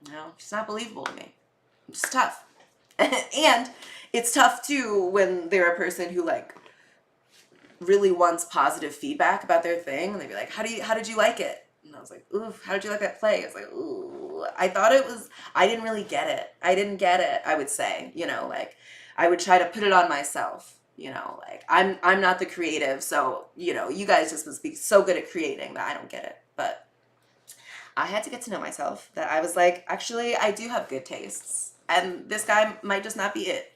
No, it's not believable to me. It's tough. And it's tough too when they're a person who like really wants positive feedback about their thing, and they'd be like, how did you like it? And I was like, ooh, how did you like that play? I was like, ooh, I didn't really get it. I didn't get it, I would say, you know, like I would try to put it on myself, you know, like I'm not the creative, so, you know, you guys just must be so good at creating that I don't get it. But I had to get to know myself, that I was like, actually, I do have good tastes, and this guy might just not be it.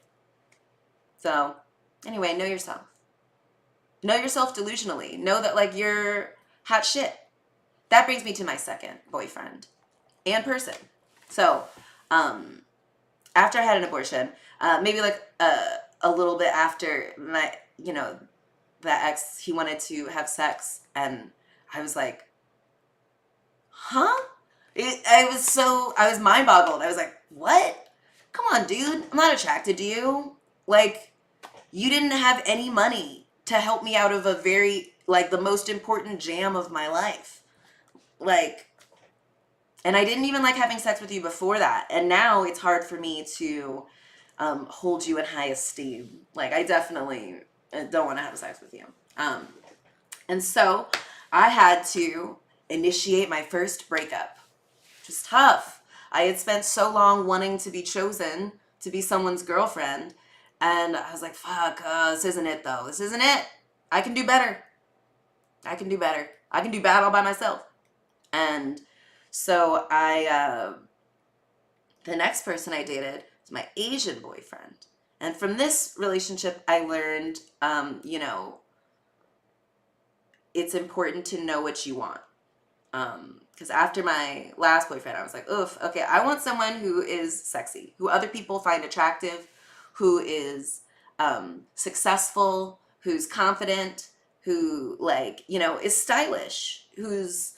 So anyway, know yourself. Know yourself delusionally. Know that like you're hot shit. That brings me to my second boyfriend and person. So, after I had an abortion, maybe like a little bit after my, you know, that ex, he wanted to have sex, and I was like, huh? I was mind boggled. I was like, what? Come on, dude. I'm not attracted to you. Like, you didn't have any money to help me out of a very, like, the most important jam of my life. Like, and I didn't even like having sex with you before that. And now it's hard for me to hold you in high esteem. Like, I definitely don't want to have sex with you. And so I had to initiate my first breakup. Which was tough. I had spent so long wanting to be chosen to be someone's girlfriend. And I was like, fuck, this isn't it though. This isn't it. I can do better. I can do better. I can do bad all by myself. And so the next person I dated was my Asian boyfriend. And from this relationship, I learned, you know, it's important to know what you want. Because after my last boyfriend, I was like, oof, okay, I want someone who is sexy, who other people find attractive, who is successful, who's confident, who, like, you know, is stylish, who's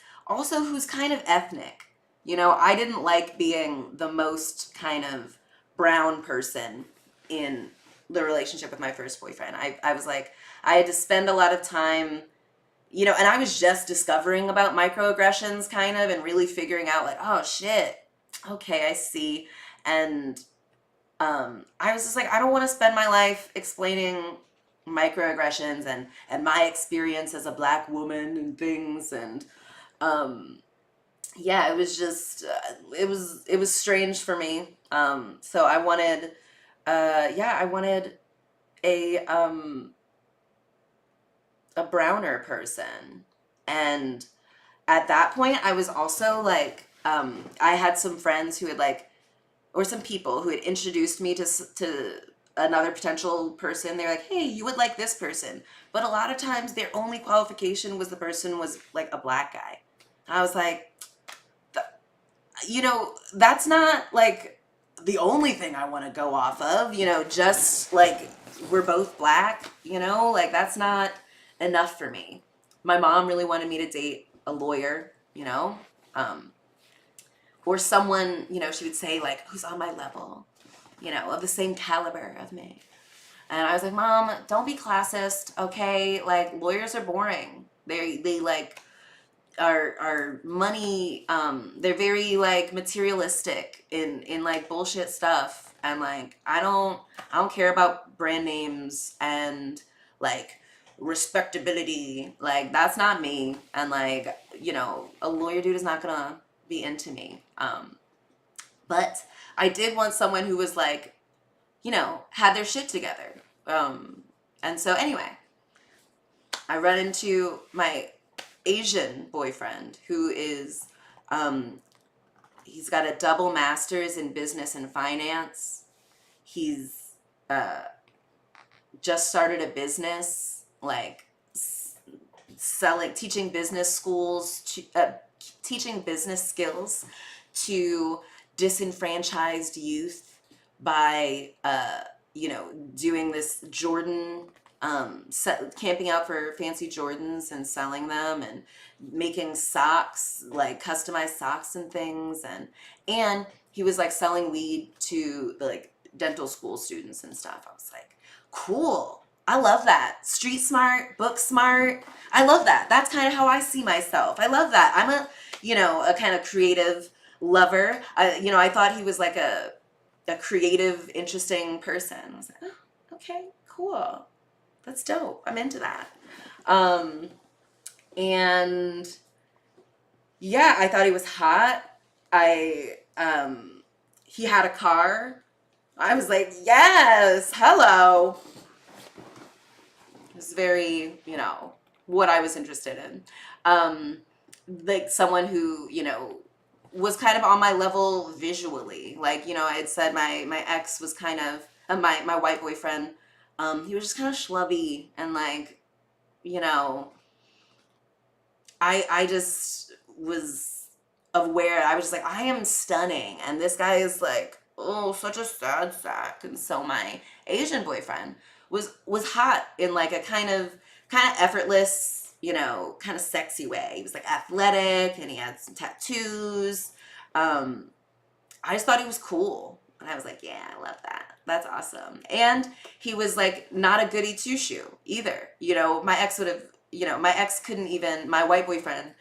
kind of ethnic. You know, I didn't like being the most kind of brown person in the relationship with my first boyfriend. I was like, I had to spend a lot of time, you know, and I was just discovering about microaggressions kind of, and really figuring out like, oh shit, okay, I see. And I was just like, I don't want to spend my life explaining microaggressions and my experience as a Black woman and things. And yeah, it was just, it was strange for me. So I wanted, I wanted a browner person. And at that point, I was also like, I had some friends who had like, or some people who had introduced me to another potential person. They're like, hey, you would like this person. But a lot of times their only qualification was the person was like a Black guy. I was like, you know, that's not like the only thing I want to go off of, you know, just like we're both Black, you know, like that's not enough for me. My mom really wanted me to date a lawyer, you know, or someone, you know, she would say like, who's on my level, you know, of the same caliber of me. And I was like, Mom, don't be classist, okay? Like, lawyers are boring. They like are money, they're very like materialistic in like bullshit stuff. And like, I don't care about brand names and like respectability. Like, that's not me. And like, you know, a lawyer dude is not gonna be into me. But I did want someone who was like had their shit together. And so anyway, I run into my Asian boyfriend who is, he's got a double master's in business and finance. He's just started a business, like teaching business skills to disenfranchised youth by, doing this Jordan, camping out for fancy Jordans and selling them and making socks, like customized socks and things. And he was like selling weed to the like dental school students and stuff. I was like, cool. I love that. Street smart, book smart. I love that. That's kind of how I see myself. I love that. I'm a kind of creative lover. I thought he was like a creative, interesting person. I was like, oh, okay, cool. That's dope. I'm into that. And yeah, I thought he was hot. He had a car. I was like, yes, hello. It was very, what I was interested in. Like someone who, was kind of on my level visually. Like, I had said my ex was kind of, my white boyfriend, he was just kind of schlubby and like, I just was aware. I was just like, I am stunning. And this guy is like, oh, such a sad sack. And so my Asian boyfriend was hot in like a kind of effortless, kind of sexy way. He was like athletic and he had some tattoos. I just thought he was cool. And I was like, yeah, I love that. That's awesome. And he was like not a goody two shoe either. My ex would have, my white boyfriend,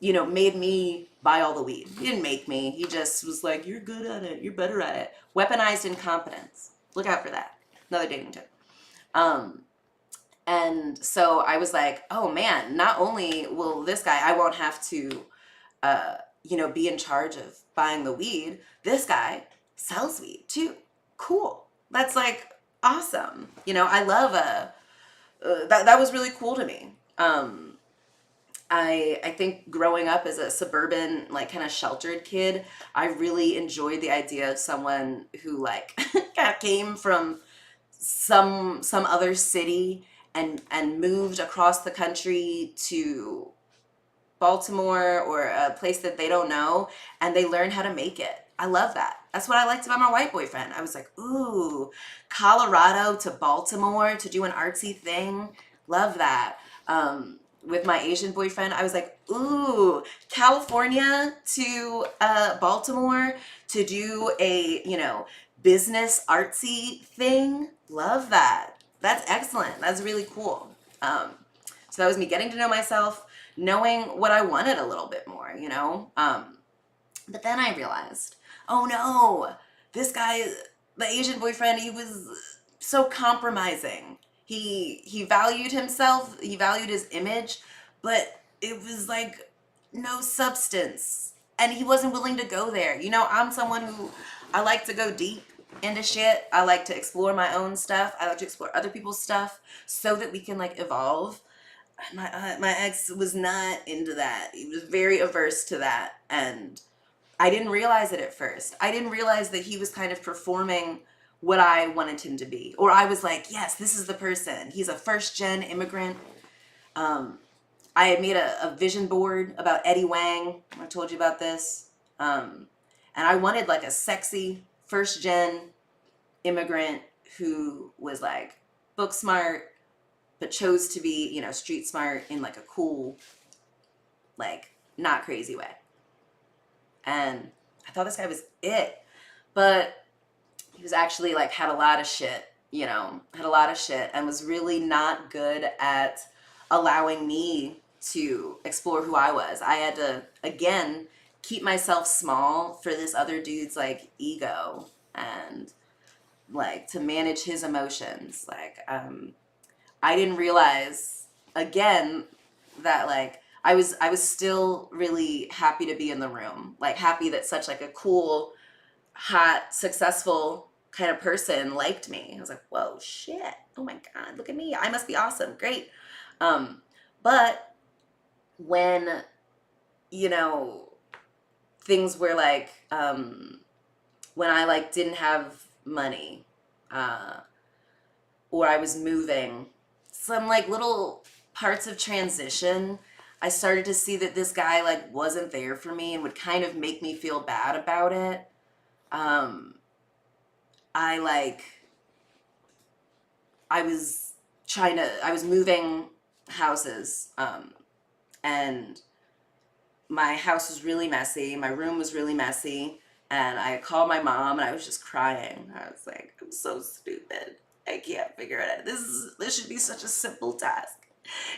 made me buy all the weed. He didn't make me. He just was like, you're good at it. You're better at it. Weaponized incompetence. Look out for that. Another dating tip. And so I was like, oh man, not only will this guy, I won't have to, be in charge of buying the weed. This guy sells weed too. Cool. That's like awesome. I love that was really cool to me. I think growing up as a suburban, like kind of sheltered kid, I really enjoyed the idea of someone who like came from some other city and moved across the country to Baltimore or a place that they don't know, and they learn how to make it. I love that. That's what I liked about my white boyfriend. I was like, ooh, Colorado to Baltimore to do an artsy thing. Love that. With my Asian boyfriend, I was like, ooh, California to Baltimore to do a, business artsy thing. Love that. That's excellent. That's really cool. So that was me getting to know myself, knowing what I wanted a little bit more, But then I realized, oh no, this guy, the Asian boyfriend, he was so compromising. He valued himself, he valued his image, but it was like no substance. And he wasn't willing to go there. I'm someone who, I like to go deep into shit. I like to explore my own stuff. I like to explore other people's stuff so that we can like evolve. My ex was not into that. He was very averse to that. And I didn't realize it at first. I didn't realize that he was kind of performing what I wanted him to be. Or I was like, yes, this is the person. He's a first-gen immigrant. I had made a vision board about Eddie Wang. I told you about this. And I wanted like a sexy first-gen immigrant who was like book smart, but chose to be, street smart in like a cool, like not crazy way. And I thought this guy was it. But he was actually like had a lot of shit, and was really not good at allowing me to explore who I was. I had to, again, keep myself small for this other dude's like ego and like to manage his emotions. Like, I didn't realize again that like I was still really happy to be in the room, like happy that such like a cool, hot, successful kind of person liked me. I was like, whoa, shit. Oh my God, look at me. I must be awesome. Great. But when, you know, things were like, when I like didn't have money, or I was moving, some like little parts of transition, I started to see that this guy like wasn't there for me and would kind of make me feel bad about it. I was moving houses, and my house was really messy. My room was really messy. And I called my mom and I was just crying. I was like, I'm so stupid. I can't figure it out. This should be such a simple task.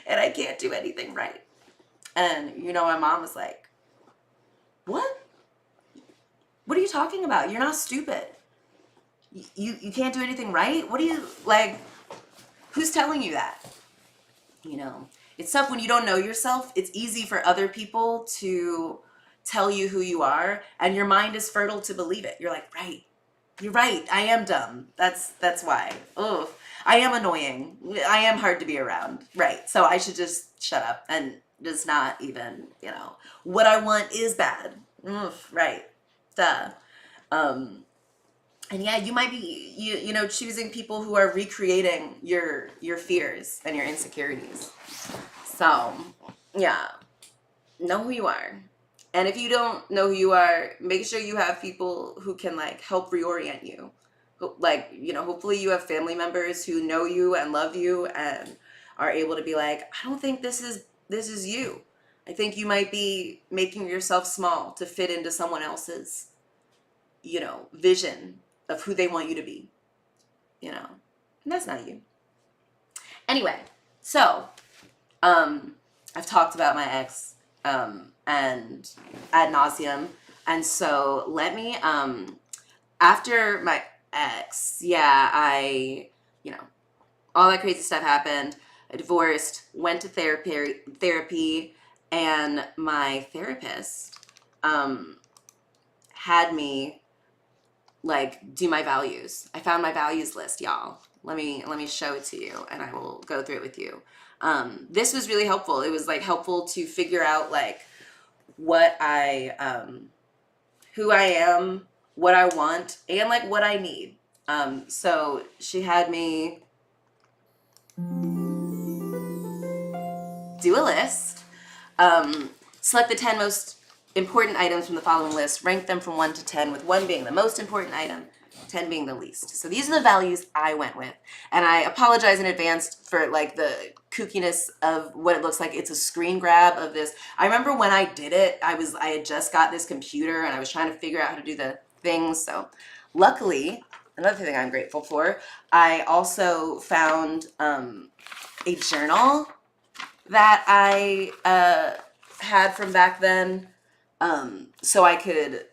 And I can't do anything right. And, you know, my mom was like, what? What are you talking about? You're not stupid. You can't do anything right? What are you, like, who's telling you that? You know, it's tough when you don't know yourself. It's easy for other people to tell you who you are, and your mind is fertile to believe it. You're like, right, you're right. I am dumb. That's why. Oh, I am annoying. I am hard to be around. Right. So I should just shut up and just not even, you know, what I want is bad. Right. Duh. And yeah, you might be, you know, choosing people who are recreating your fears and your insecurities. So, yeah, know who you are. And if you don't know who you are, make sure you have people who can like help reorient you. Like, you know, hopefully you have family members who know you and love you and are able to be like, I don't think this is you. I think you might be making yourself small to fit into someone else's, you know, vision of who they want you to be, you know, and that's not you. Anyway, so, I've talked about my ex, and ad nauseum. And so let me, after my ex, yeah, you know, all that crazy stuff happened. I divorced, went to therapy, and my therapist, had me like do my values. I found my values list, y'all. Let me show it to you and I will go through it with you. This was really helpful. It was like helpful to figure out like what who I am, what I want, and like what I need. So she had me do a list, select the 10 most important items from the following list, rank them from 1 to 10, with 1 being the most important item, 10 being the least. So these are the values I went with. And I apologize in advance for like the kookiness of what it looks like. It's a screen grab of this. I remember when I did it, I had just got this computer and I was trying to figure out how to do the things. So luckily, another thing I'm grateful for, I also found a journal that I had from back then, so I could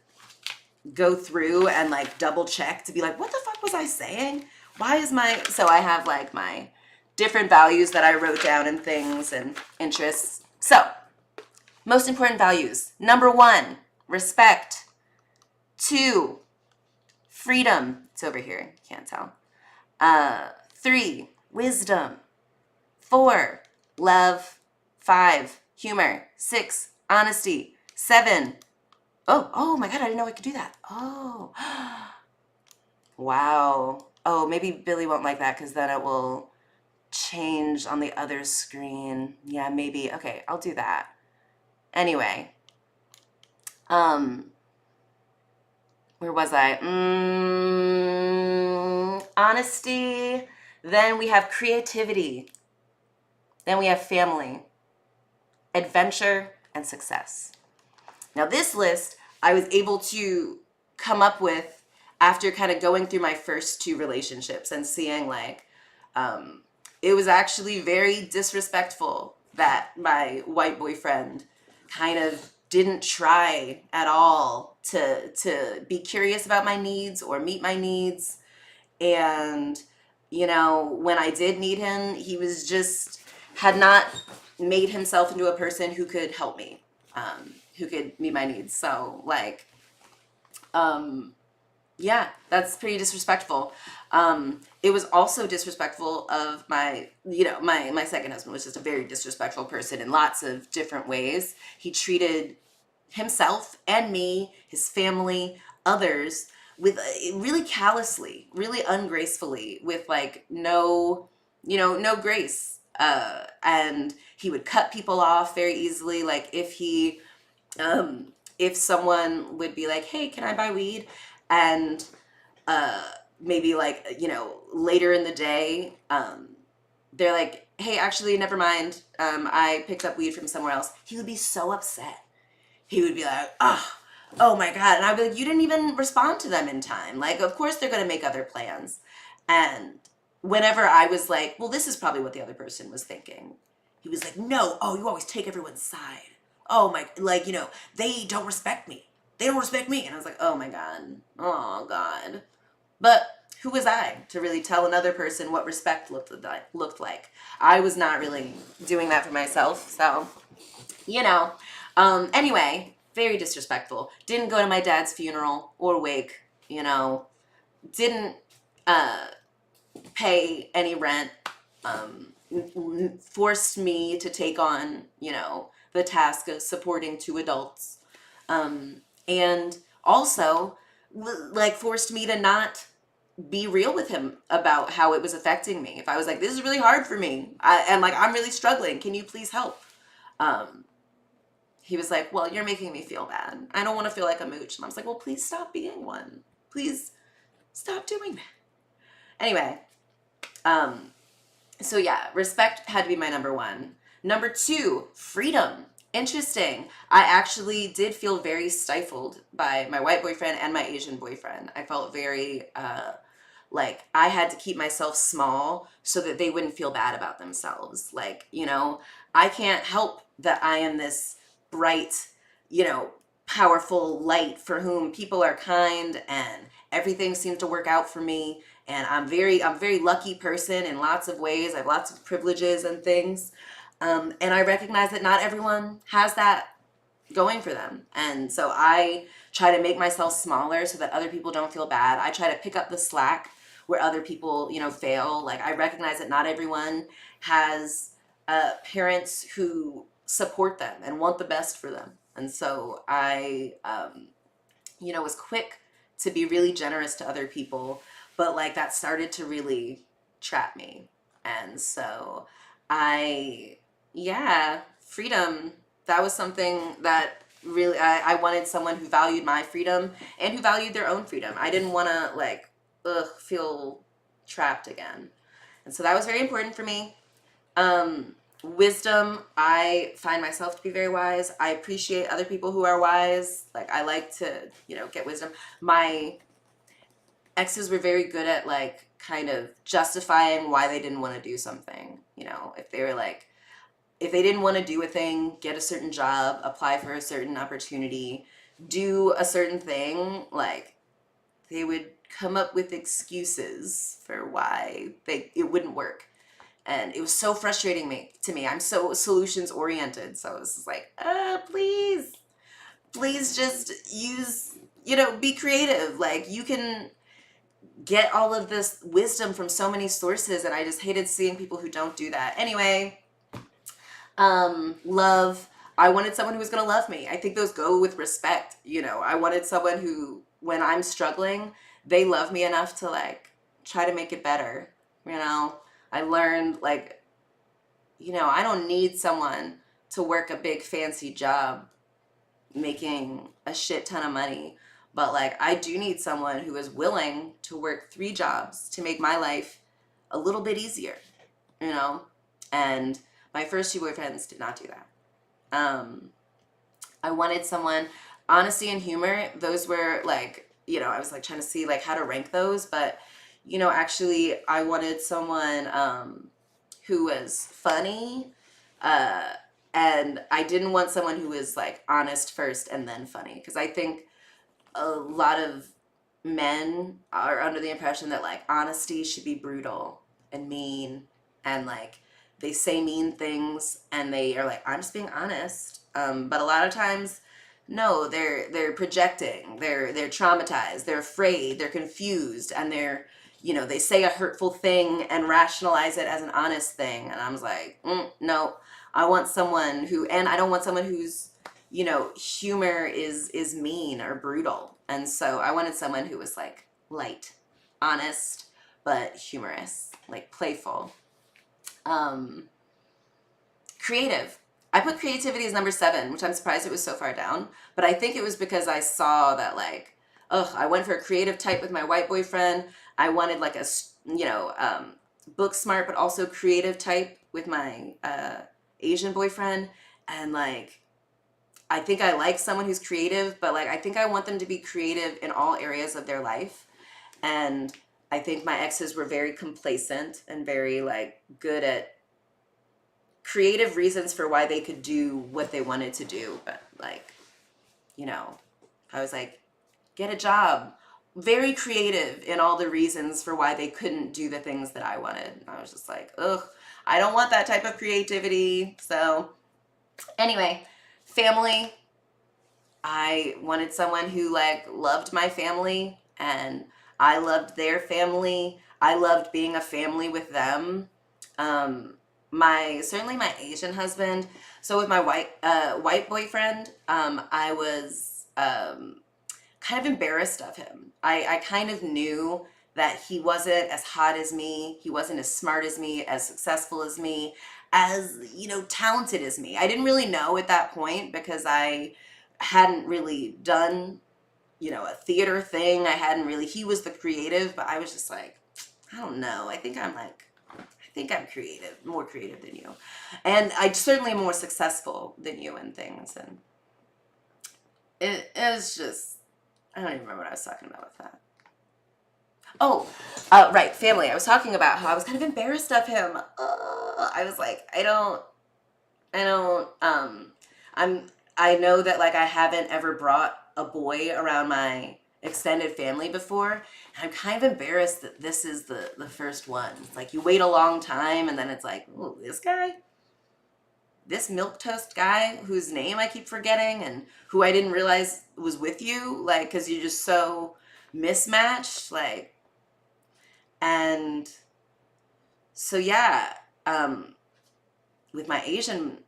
go through and like double check to be like, what the fuck was I saying? Why is so I have like my different values that I wrote down and things and interests. So, most important values. Number 1, respect. 2, freedom. It's over here, can't tell. 3, wisdom. 4, love. 5, humor. 6, honesty. 7, oh my God, I didn't know I could do that. Oh, wow. Oh, maybe Billy won't like that because then it will change on the other screen. Yeah, maybe. Okay, I'll do that. Anyway, where was I? Honesty. Then we have creativity. Then we have family, adventure, and success. Now this list I was able to come up with after kind of going through my first 2 relationships and seeing like, it was actually very disrespectful that my white boyfriend kind of didn't try at all to be curious about my needs or meet my needs. And, you know, when I did need him, he was just, had not made himself into a person who could help me, who could meet my needs. So like, Yeah, that's pretty disrespectful. It was also disrespectful of my second husband was just a very disrespectful person in lots of different ways. He treated himself and me, his family, others with really callously, really ungracefully, with like no grace. And he would cut people off very easily. Like um, if someone would be like, "Hey, can I buy weed?" and uh, maybe like later in the day, they're like, "Hey, actually, never mind. I picked up weed from somewhere else." He would be so upset. He would be like, oh my God. And I'd be like, you didn't even respond to them in time. Like, of course they're going to make other plans. And whenever I was like, well, this is probably what the other person was thinking, he was like, no, oh, you always take everyone's side. Oh my, like, they don't respect me. They don't respect me. And I was like, oh my God. Oh God. But who was I to really tell another person what respect looked like? I was not really doing that for myself. So, you know. Anyway, very disrespectful. Didn't go to my dad's funeral or wake, didn't uh, pay any rent, forced me to take on, the task of supporting two adults. And also, like, forced me to not be real with him about how it was affecting me. If I was like, this is really hard for me, and like, I'm really struggling, can you please help? Um, he was like, well, you're making me feel bad. I don't want to feel like a mooch. And I was like, well, please stop being one. Please stop doing that. Anyway, um, so yeah, respect had to be my number one. Number two, freedom. Interesting. I actually did feel very stifled by my white boyfriend and my Asian boyfriend. I felt very like I had to keep myself small so that they wouldn't feel bad about themselves. Like, I can't help that I am this bright, powerful light for whom people are kind and everything seems to work out for me. And I'm a very lucky person in lots of ways. I have lots of privileges and things. And I recognize that not everyone has that going for them. And so I try to make myself smaller so that other people don't feel bad. I try to pick up the slack where other people, fail. Like, I recognize that not everyone has parents who support them and want the best for them. And so I, was quick to be really generous to other people, but like that started to really trap me. And so yeah, freedom, that was something that really, I wanted someone who valued my freedom and who valued their own freedom. I didn't want to like, feel trapped again. And so that was very important for me. Wisdom, I find myself to be very wise. I appreciate other people who are wise. Like, I like to, get wisdom. My exes were very good at like kind of justifying why they didn't want to do something. If they were like, if they didn't want to do a thing, get a certain job, apply for a certain opportunity, do a certain thing, like, they would come up with excuses for why it wouldn't work. And it was so frustrating to me. I'm so solutions oriented. So it was just like, please just use, be creative. Like, you can get all of this wisdom from so many sources. And I just hated seeing people who don't do that. Anyway, love. I wanted someone who was going to love me. I think those go with respect. I wanted someone who, when I'm struggling, they love me enough to like try to make it better. I learned like, I don't need someone to work a big fancy job making a shit ton of money, but like, I do need someone who is willing to work 3 jobs to make my life a little bit easier, and my first 2 boyfriends did not do that. I wanted someone, honesty and humor, those were like, I was like trying to see like how to rank those, but actually I wanted someone who was funny, and I didn't want someone who was like honest first and then funny, because I think a lot of men are under the impression that like honesty should be brutal and mean, and like they say mean things and they are like, I'm just being honest. But a lot of times No, they're projecting. They're traumatized. They're afraid. They're confused, and they say a hurtful thing and rationalize it as an honest thing. And I was like, no, I want someone and I don't want someone whose humor is mean or brutal. And so I wanted someone who was like light, honest, but humorous, like playful, creative. I put creativity as number 7, which I'm surprised it was so far down. But I think it was because I saw that I went for a creative type with my white boyfriend. I wanted like a, book smart, but also creative type with my Asian boyfriend. And I think I like someone who's creative, but I think I want them to be creative in all areas of their life. And I think my exes were very complacent and very good at creative reasons for why they could do what they wanted to do. But I was like, get a job. Very creative in all the reasons for why they couldn't do the things that I wanted. And I was just like, ugh, I don't want that type of creativity. So anyway, family. I wanted someone who loved my family and I loved their family. I loved being a family with them. Certainly my Asian husband. So with my white boyfriend, I was kind of embarrassed of him. I kind of knew that he wasn't as hot as me. He wasn't as smart as me, as successful as me, as talented as me. I didn't really know at that point because I hadn't really done a theater thing. He was the creative, but I was just like, I don't know. I think I'm creative, more creative than you. And I certainly am more successful than you in things. And it was just, I don't even remember what I was talking about with that. Oh, right, family. I was talking about how I was kind of embarrassed of him. I was like, I know that I haven't ever brought a boy around my extended family before, and I'm kind of embarrassed that this is the first one. It's you wait a long time, and then it's oh, this milquetoast guy whose name I keep forgetting and who I didn't realize was with you, because you're just so mismatched, and so yeah, with my Asian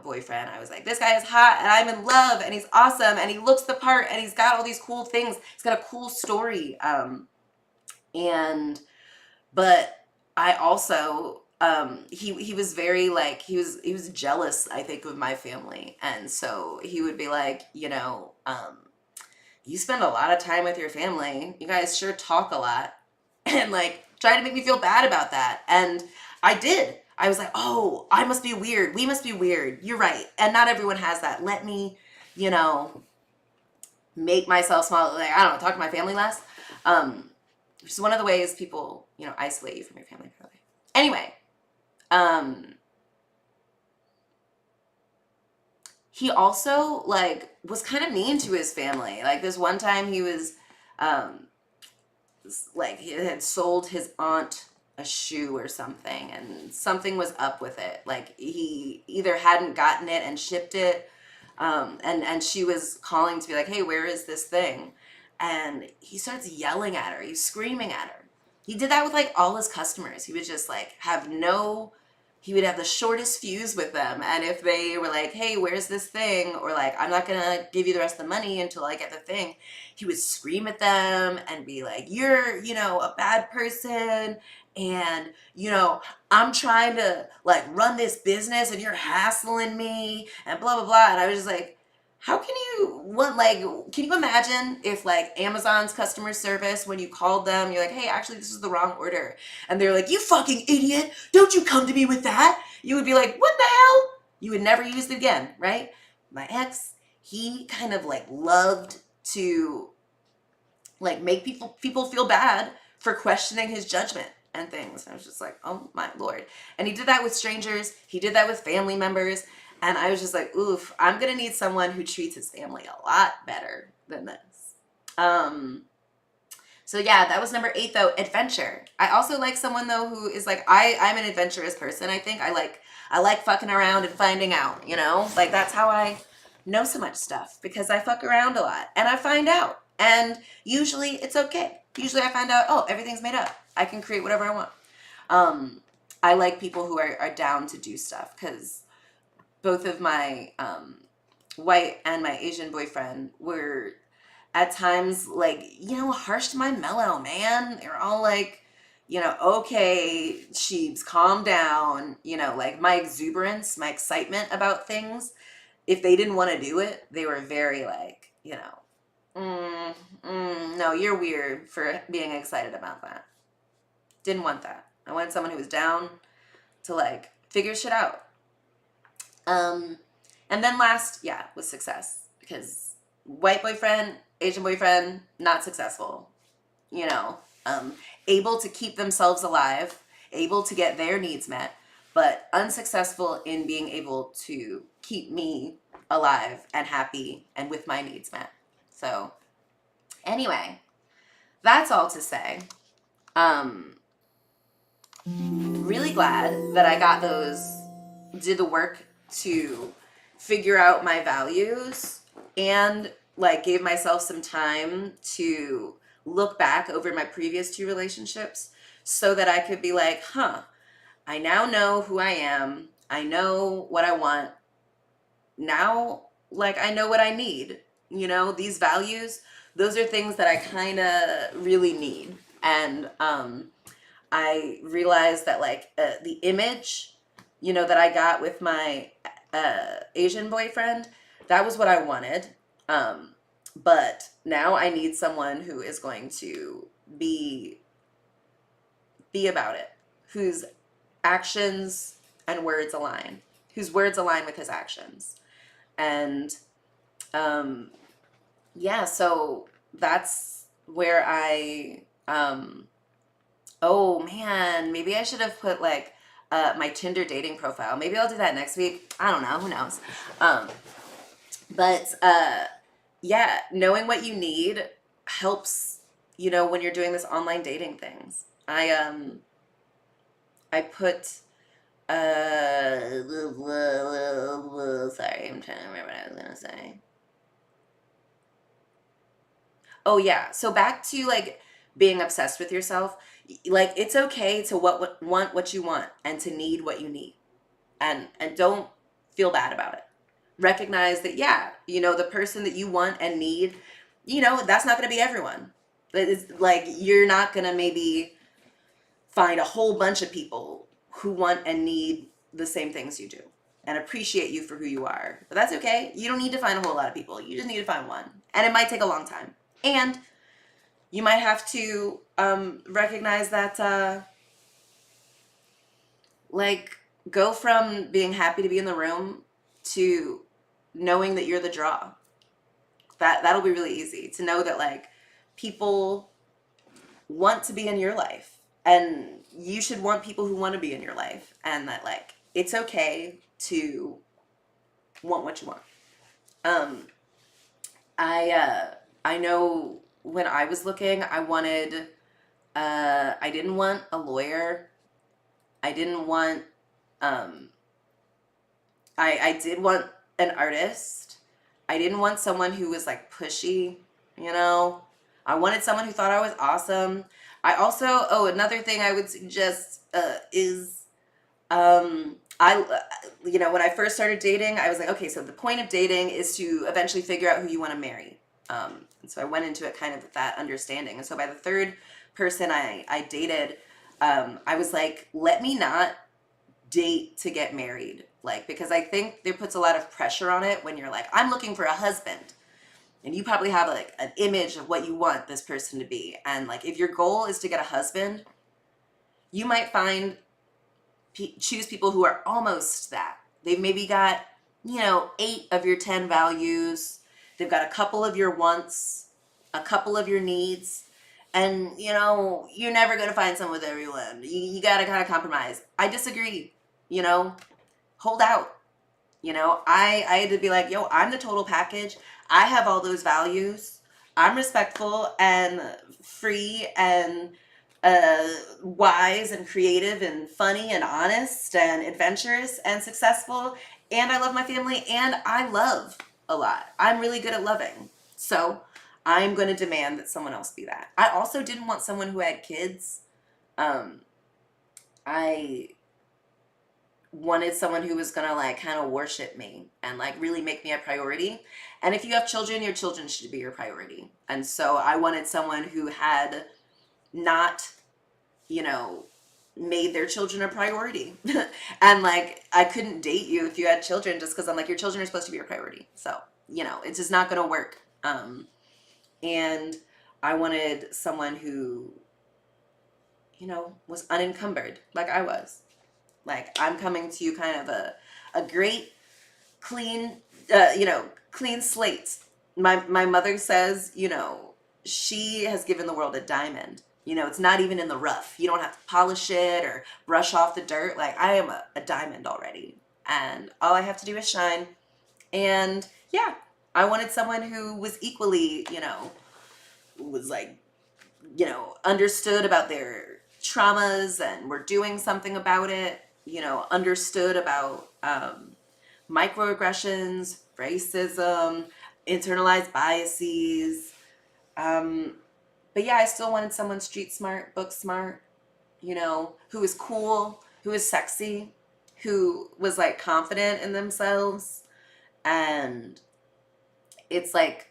boyfriend, I was like, this guy is hot and I'm in love and he's awesome and he looks the part and he's got all these cool things. He's got a cool story. But I also, he was very he was jealous, I think, of my family. And so he would be like, you spend a lot of time with your family. You guys sure talk a lot. And try to make me feel bad about that. And I did. I was like, oh, I must be weird. We must be weird. You're right. And not everyone has that. Let me, make myself small. I don't know, talk to my family less. Which is one of the ways people, isolate you from your family. Probably. Anyway, he also was kind of mean to his family. This one time he was, he had sold his aunt a shoe or something, and something was up with it. He either hadn't gotten it and shipped it, and she was calling to be like, hey, where is this thing? And he starts yelling at her. He's screaming at her. He did that with all his customers. He would just he would have the shortest fuse with them. And if they were like, hey, where's this thing? Or I'm not going to give you the rest of the money until I get the thing. He would scream at them and be like, you're, a bad person. And, I'm trying to run this business and you're hassling me and blah, blah, blah. And I was just like, how can can you imagine if Amazon's customer service, when you called them, you're like, hey, actually, this is the wrong order. And they're like, you fucking idiot. Don't you come to me with that. You would be like, what the hell? You would never use it again, right? My ex, he kind of loved to make people feel bad for questioning his judgment and things. I was just like, oh my Lord. And he did that with strangers. He did that with family members. And I was just like, oof, I'm going to need someone who treats his family a lot better than this. So yeah, that was number 8 though, adventure. I also like someone though who is I'm an adventurous person. I think I like fucking around and finding out, that's how I know so much stuff because I fuck around a lot and I find out. And usually it's okay. Usually I find out, oh, everything's made up. I can create whatever I want. I like people who are down to do stuff because both of my white and my Asian boyfriend were at times like, harsh to my mellow, man. They were all like, okay, Sheebs, calm down. Like my exuberance, my excitement about things, if they didn't want to do it, they were very like, no, you're weird for being excited about that. Didn't want that. I wanted someone who was down to like figure shit out. And then last, was success, because white boyfriend, Asian boyfriend, not successful, able to keep themselves alive, able to get their needs met, but unsuccessful in being able to keep me alive and happy and with my needs met. So anyway, that's all to say. Really glad that I did the work to figure out my values and like gave myself some time to look back over my previous 2 relationships so that I could be like, I now know who I am. I know what I want. Now, like, I know what I need. These values, those are things that I kind of really need. And I realized that like the image, that I got with my Asian boyfriend, that was what I wanted. But now I need someone who is going to be about it, whose actions and words align, whose words align with his actions. And so that's where I oh man, maybe I should have put like my Tinder dating profile. Maybe I'll do that next week. I don't know, who knows. But knowing what you need helps, when you're doing this online dating things. I put sorry, I'm trying to remember what I was gonna say. Oh yeah, so back to like being obsessed with yourself. Like it's okay to want what you want and to need what you need, and don't feel bad about it. Recognize that the person that you want and need, that's not going to be everyone. It's like you're not going to maybe find a whole bunch of people who want and need the same things you do and appreciate you for who you are. But that's okay. You don't need to find a whole lot of people. You just need to find one, and it might take a long time. And you might have to recognize that, like, go from being happy to be in the room to knowing that you're the draw. That'll be really easy to know that, like, people want to be in your life, and you should want people who want to be in your life, and that, like, it's okay to want what you want. I know when I was looking, I wanted, I didn't want a lawyer. I didn't want, I did want an artist. I didn't want someone who was like pushy, I wanted someone who thought I was awesome. I also, another thing I would suggest is, when I first started dating, I was like, okay, so the point of dating is to eventually figure out who you want to marry. And so I went into it kind of with that understanding. And so by the 3rd person I dated, I was like, let me not date to get married. Like, because I think there puts a lot of pressure on it when you're like, I'm looking for a husband. And you probably have like an image of what you want this person to be. And like, if your goal is to get a husband, you might choose people who are almost that. They've maybe got, 8 of your 10 values. They've got a couple of your wants, a couple of your needs. And, you're never going to find someone with everyone. You got to kind of compromise. I disagree, hold out. I had to be like, I'm the total package. I have all those values. I'm respectful and free and wise and creative and funny and honest and adventurous and successful. And I love my family and I love a lot. I'm really good at loving. So I'm going to demand that someone else be that. I also didn't want someone who had kids. I wanted someone who was going to like kind of worship me and like really make me a priority. And if you have children, your children should be your priority. And so I wanted someone who had not, you know, made their children a priority. And like, I couldn't date you if you had children just because I'm like, your children are supposed to be your priority. So, you know, it's just not going to work. And I wanted someone who, you know, was unencumbered like I was. Like, I'm coming to you kind of a great, clean, you know, clean slate. My mother says, you know, she has given the world a diamond. You know, it's not even in the rough. You don't have to polish it or brush off the dirt. Like, I am a diamond already. And all I have to do is shine. And yeah, I wanted someone who was equally, you know, was like, you know, understood about their traumas and were doing something about it, you know, understood about microaggressions, racism, internalized biases. But yeah, I still wanted someone street smart, book smart, you know, who was cool, who was sexy, who was like confident in themselves. And it's like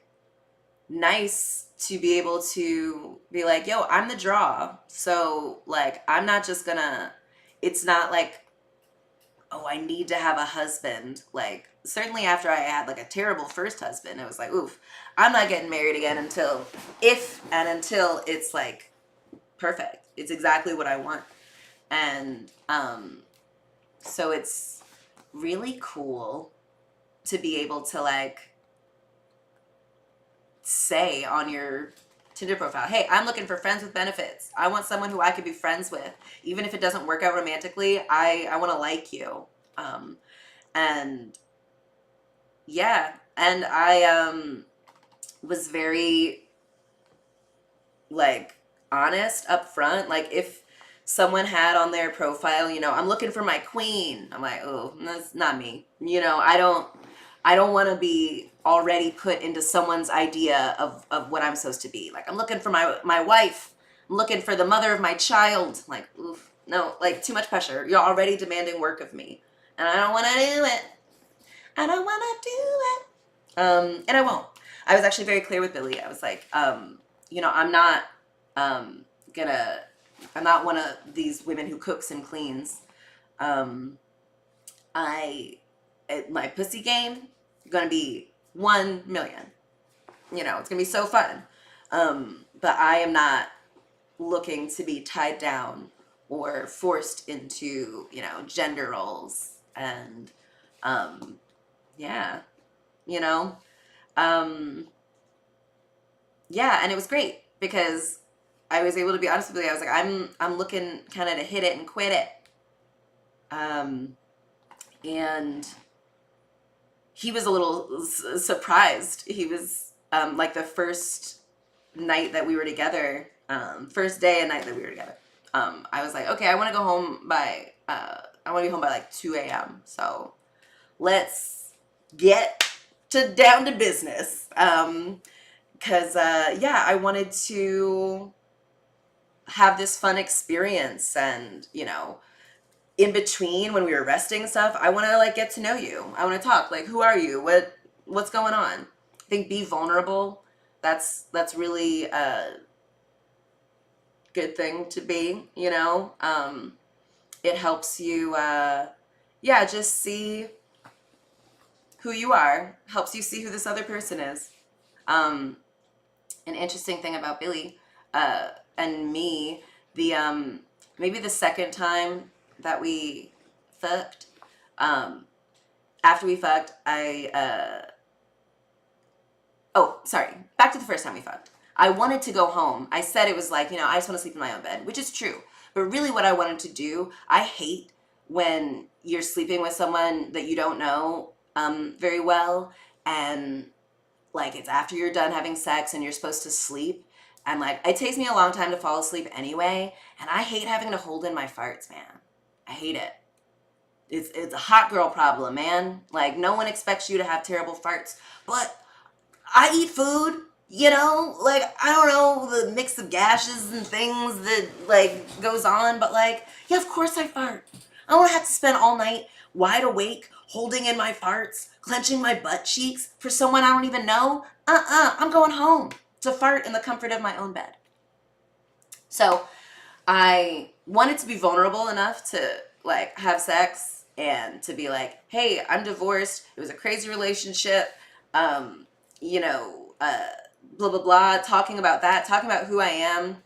nice to be able to be like, yo, I'm the draw. So like, I'm not just gonna, it's not like, oh, I need to have a husband. Like, certainly after I had like a terrible first husband, it was like, oof, I'm not getting married again until it's like perfect. It's exactly what I want. And so it's really cool to be able to like say on your Tinder profile, hey, I'm looking for friends with benefits. I want someone who I could be friends with. Even if it doesn't work out romantically, I want to like you. And yeah, and I was very like honest up front. Like if someone had on their profile, you know, I'm looking for my queen. I'm like, oh, that's not me. You know, I don't want to be already put into someone's idea of what I'm supposed to be. Like, I'm looking for my wife. I'm looking for the mother of my child. Like, oof, no, like too much pressure. You're already demanding work of me. And I don't want to do it. I don't want to do it. And I won't. I was actually very clear with Billy. I was like, you know, I'm not one of these women who cooks and cleans. My pussy game gonna be 1 million. You know, it's gonna be so fun. But I am not looking to be tied down or forced into, you know, gender roles. And yeah, you know, yeah, and it was great because I was able to be honest with you. I was like, I'm looking kind of to hit it and quit it. And he was a little surprised. He was like the first night that we were together, first day and night that we were together. I was like, okay, I want to go home by, I want to be home by like 2 a.m. So let's get down to business. Cause yeah, I wanted to have this fun experience and, you know, in between when we were resting and stuff, I want to like get to know you. I want to talk. Like, who are you? What's going on? I think be vulnerable. That's really a good thing to be, you know? It helps you, yeah, just see who you are. Helps you see who this other person is. An interesting thing about Billy, and me, the, maybe the second time that we fucked, after we fucked, back to the first time we fucked. I wanted to go home. I said it was like, you know, I just want to sleep in my own bed, which is true. But really what I wanted to do, I hate when you're sleeping with someone that you don't know very well, and like it's after you're done having sex and you're supposed to sleep. And like, it takes me a long time to fall asleep anyway. And I hate having to hold in my farts, man. I hate it. It's a hot girl problem, man. Like, no one expects you to have terrible farts. But I eat food, you know? Like, I don't know the mix of gases and things that, like, goes on. But, like, yeah, of course I fart. I don't have to spend all night wide awake, holding in my farts, clenching my butt cheeks for someone I don't even know. I'm going home to fart in the comfort of my own bed. So I wanted to be vulnerable enough to, like, have sex and to be like, hey, I'm divorced. It was a crazy relationship. You know, blah, blah, blah. Talking about that, talking about who I am,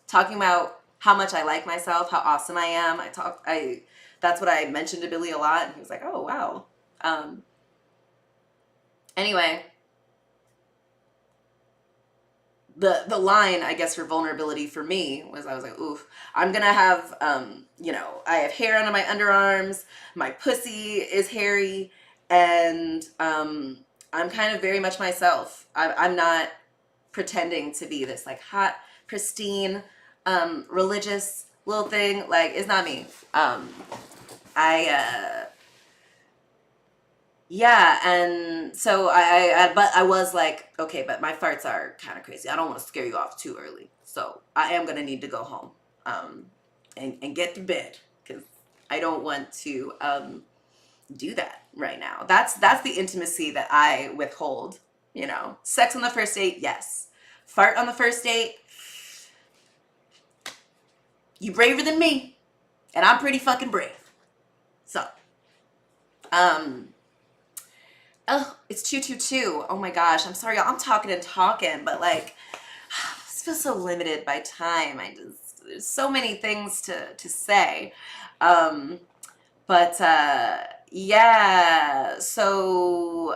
talking about how much I like myself, how awesome I am. That's what I mentioned to Billy a lot. And he was like, oh, wow. Anyway, the line, I guess, for vulnerability for me was, I was like, oof, I'm gonna have, you know, I have hair under my underarms, my pussy is hairy, and I'm kind of very much myself. I'm not pretending to be this, like, hot, pristine, religious little thing. Like, it's not me. Yeah, and so but I was like, okay, but my farts are kind of crazy. I don't want to scare you off too early. So I am going to need to go home and get to bed because I don't want to do that right now. That's the intimacy that I withhold, you know. Sex on the first date, yes. Fart on the first date, you braver than me, and I'm pretty fucking brave. So, oh, it's 222. Oh my gosh, I'm sorry, y'all. I'm talking and talking, but like, I just feel so limited by time. There's so many things to say. Yeah, so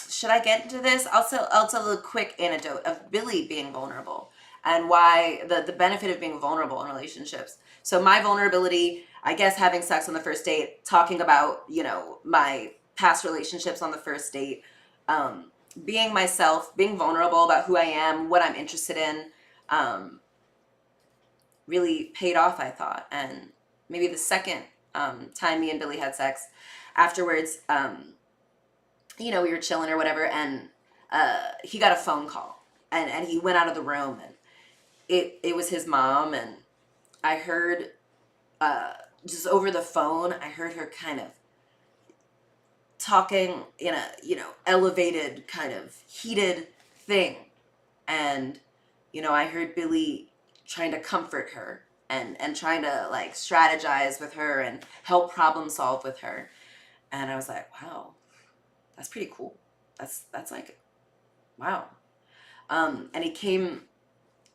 should I get into this? I'll tell a quick anecdote of Billy being vulnerable and why the benefit of being vulnerable in relationships. So my vulnerability, I guess, having sex on the first date, talking about, you know, my past relationships on the first date, being myself, being vulnerable about who I am, what I'm interested in, really paid off, I thought. And maybe the second time me and Billy had sex, afterwards, you know, we were chilling or whatever, and he got a phone call, and he went out of the room, and it was his mom, and I heard, just over the phone, I heard her kind of talking in a, you know, elevated, kind of heated thing. And, you know, I heard Billy trying to comfort her and trying to, like, strategize with her and help problem solve with her. And I was like, wow, that's pretty cool. That's like, wow. And he came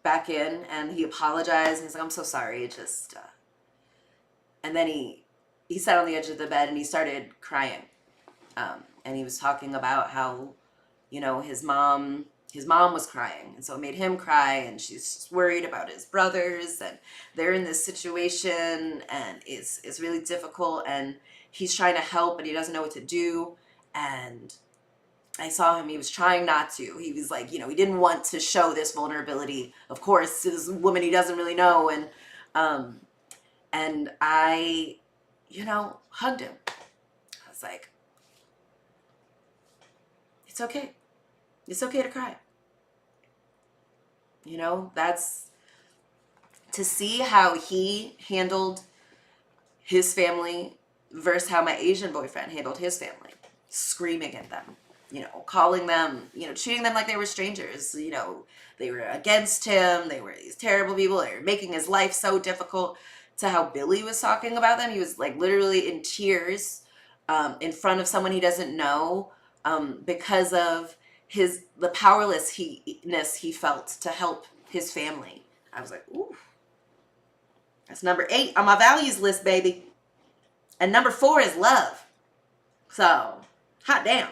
back in and he apologized and he's like, I'm so sorry. It just, and then he sat on the edge of the bed and he started crying. And he was talking about how, you know, his mom was crying, and so it made him cry, and she's just worried about his brothers, and they're in this situation, and it's really difficult, and he's trying to help, and he doesn't know what to do. And I saw him, he was trying not to. He was like, you know, he didn't want to show this vulnerability, of course, to this woman he doesn't really know. And I, you know, hugged him. I was like, it's okay. It's okay to cry. You know, that's to see how he handled his family versus how my Asian boyfriend handled his family. Screaming at them, you know, calling them, you know, treating them like they were strangers. You know, they were against him. They were these terrible people. They were making his life so difficult. To how Billy was talking about them. He was, like, literally in tears in front of someone he doesn't know because of the powerlessness he felt to help his family. I was like, ooh, that's number 8 on my values list, baby. And number 4 is love. So, hot damn.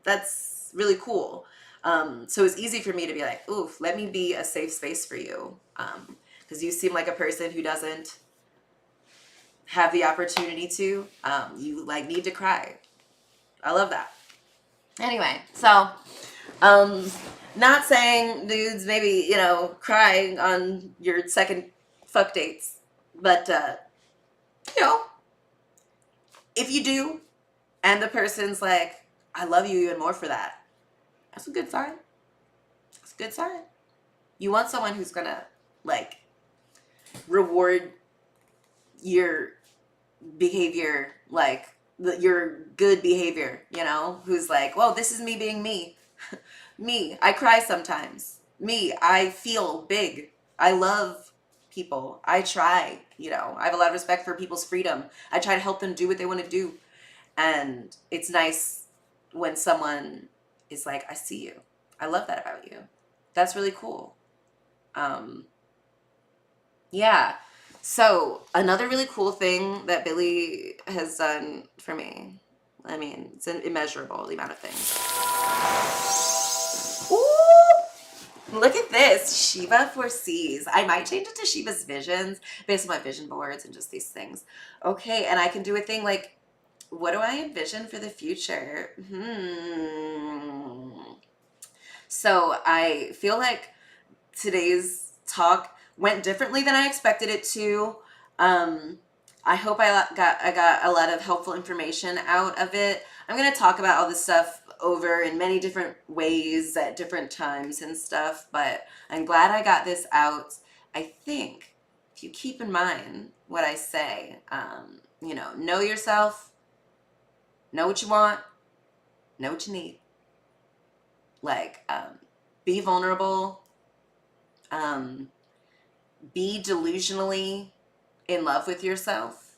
That's really cool. So it's easy for me to be like, oof, let me be a safe space for you. Because you seem like a person who doesn't have the opportunity to. You, like, need to cry. I love that. Anyway, so, not saying dudes maybe, you know, crying on your second fuck dates, but you know, if you do, and the person's like, I love you even more for that, that's a good sign. That's a good sign. You want someone who's gonna, like, reward your behavior, like, your good behavior, you know? Who's like, well, this is me being me. Me, I cry sometimes. Me, I feel big. I love people. I try, you know. I have a lot of respect for people's freedom. I try to help them do what they want to do. And it's nice when someone is like, I see you. I love that about you. That's really cool. Yeah. So another really cool thing that Billy has done for me, I mean, it's immeasurable, the amount of things. Ooh, look at this. Sheba Foresees. I might change it to Sheba's Visions based on my vision boards and just these things. Okay, and I can do a thing like, what do I envision for the future? So I feel like today's talk went differently than I expected it to. I hope I got a lot of helpful information out of it. I'm gonna talk about all this stuff over in many different ways at different times and stuff, but I'm glad I got this out. I think if you keep in mind what I say, you know yourself, know what you want, know what you need. Like, be vulnerable, be delusionally in love with yourself,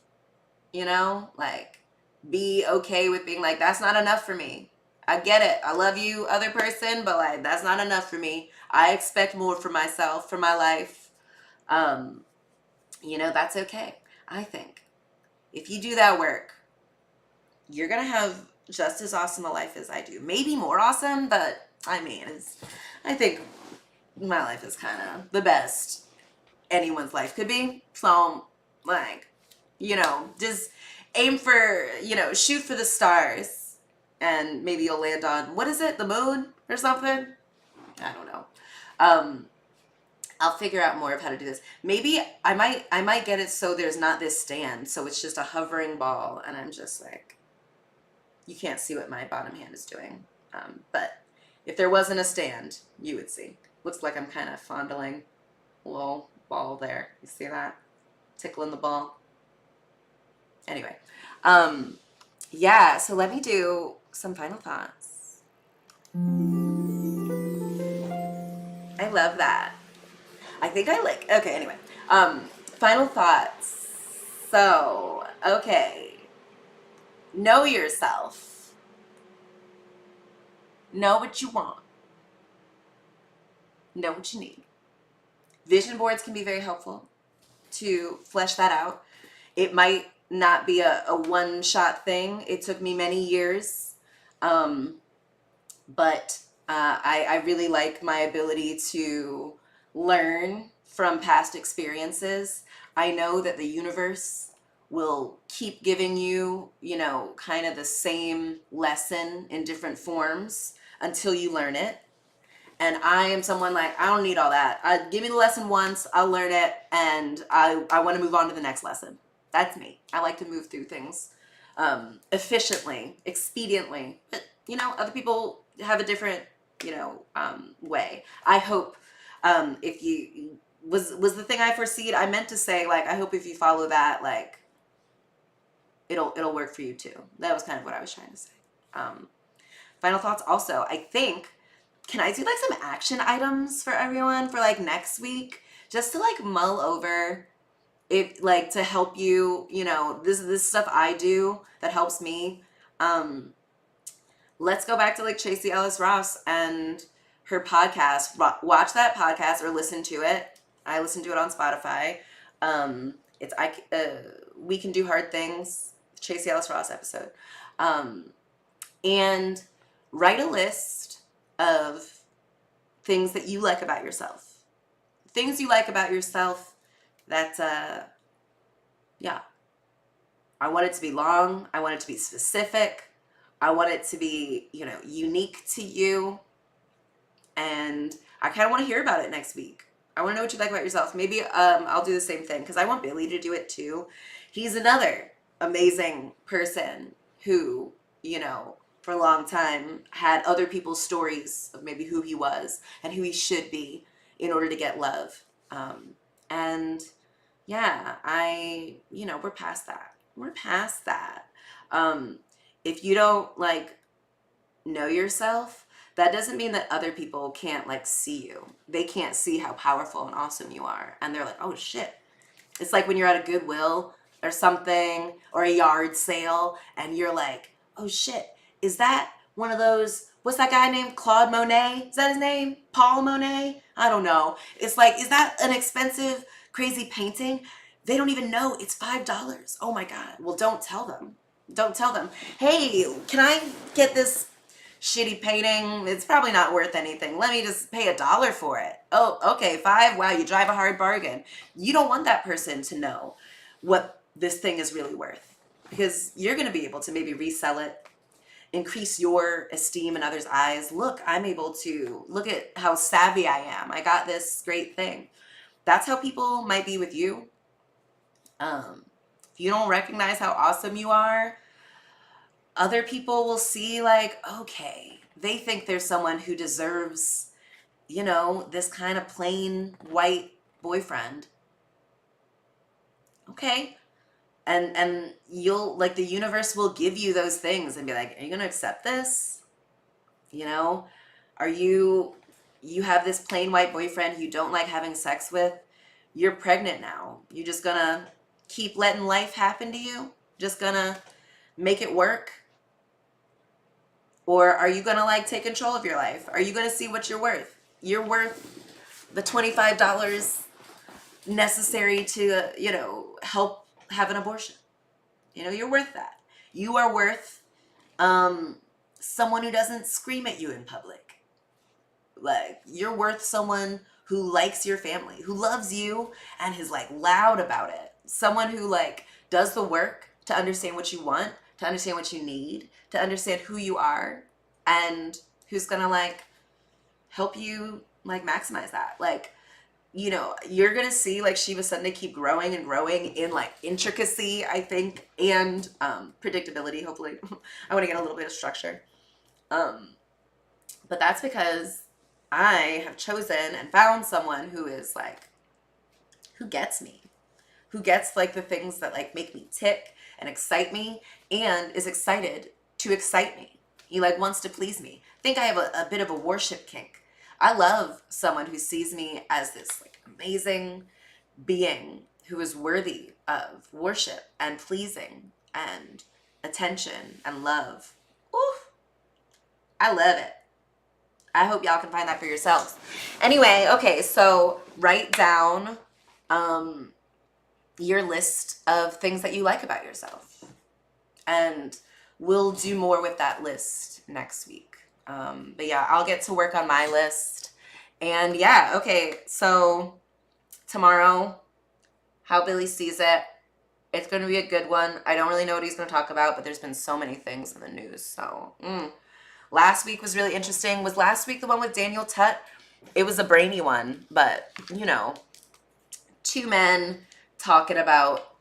you know, like, be okay with being like, that's not enough for me. I get it. I love you, other person, but like, that's not enough for me. I expect more for myself, for my life. You know, that's okay. I think if you do that work, you're going to have just as awesome a life as I do. Maybe more awesome, but I mean, I think my life is kind of the best anyone's life could be. So, like, you know, just aim for, you know, shoot for the stars, and maybe you'll land on, what is it, the moon or something? I don't know. I'll figure out more of how to do this. Maybe I might get it so there's not this stand, so it's just a hovering ball, and I'm just like, you can't see what my bottom hand is doing. But if there wasn't a stand, you would see. Looks like I'm kind of fondling a little ball there. You see that? Tickling the ball. Anyway, yeah, so let me do some final thoughts. I love that. I think I like, okay, anyway. Final thoughts. So, okay. Know yourself. Know what you want. Know what you need. Vision boards can be very helpful to flesh that out. It might not be a one-shot thing. It took me many years. But I really like my ability to learn from past experiences. I know that the universe will keep giving you, you know, kind of the same lesson in different forms until you learn it. And I am someone like, I don't need all that. Give me the lesson once, I'll learn it, and I want to move on to the next lesson. That's me. I like to move through things efficiently, expediently. But, you know, other people have a different, you know, way. I hope if you, was the thing I foreseed, I meant to say, like, I hope if you follow that, like, it'll work for you too. That was kind of what I was trying to say. Final thoughts also, I think, can I do like some action items for everyone for like next week? Just to like mull over, if like to help you, you know, this stuff I do that helps me. Let's go back to like Tracee Ellis Ross and her podcast. Watch that podcast or listen to it. I listen to it on Spotify. It's We Can Do Hard Things, Tracee Ellis Ross episode. And write a list of things that you like about yourself. Things you like about yourself that, yeah. I want it to be long. I want it to be specific. I want it to be, you know, unique to you. And I kind of want to hear about it next week. I want to know what you like about yourself. Maybe I'll do the same thing because I want Billy to do it too. He's another amazing person who, for a long time had other people's stories of maybe who he was and who he should be in order to get love. And yeah, we're past that. We're past that. If you don't know yourself, that doesn't mean that other people can't see you. They can't see how powerful and awesome you are. And they're like, oh shit. It's like when you're at a Goodwill or something or a yard sale and you're like, oh shit, is that one of those, what's that guy named? Claude Monet? Is that his name? Paul Monet? I don't know. It's like, is that an expensive, crazy painting? They don't even know it's $5. Oh my God. Well, don't tell them. Don't tell them, hey, can I get this shitty painting? It's probably not worth anything. Let me just pay $1 for it. Oh, okay, $5. Wow, you drive a hard bargain. You don't want that person to know what this thing is really worth because you're going to be able to maybe resell it, increase your esteem in others' eyes. Look, I'm able to look at how savvy I am. I got this great thing. That's how people might be with you. If you don't recognize how awesome you are, other people will see okay, they think there's someone who deserves, this kind of plain white boyfriend. Okay. And you'll the universe will give you those things and be like, are you going to accept this? Are you have this plain white boyfriend who you don't like having sex with. You're pregnant now. You're just going to keep letting life happen to you? Just going to make it work? Or are you going to take control of your life? Are you going to see what you're worth? You're worth the $25 necessary to, help have an abortion. You're worth that. You are worth someone who doesn't scream at you in public. You're worth someone who likes your family, who loves you and is loud about it. Someone who does the work to understand what you want, to understand what you need, to understand who you are, and who's gonna help you maximize that. You're gonna see Sheba Sunday keep growing and growing in intricacy, I think, and predictability, hopefully. I want to get a little bit of structure. But that's because I have chosen and found someone who is who gets me, who gets the things that make me tick and excite me and is excited to excite me. He wants to please me. I think I have a bit of a worship kink. I love someone who sees me as this amazing being who is worthy of worship and pleasing and attention and love. Oof. I love it. I hope y'all can find that for yourselves. Anyway, okay, so write down your list of things that you like about yourself. And we'll do more with that list next week. But yeah, I'll get to work on my list. And yeah, okay, so tomorrow, how Billy sees it. It's going to be a good one. I don't really know what he's going to talk about, but there's been so many things in the news. So, last week was really interesting. Was last week the one with Daniel Tutt? It was a brainy one, but, two men talking about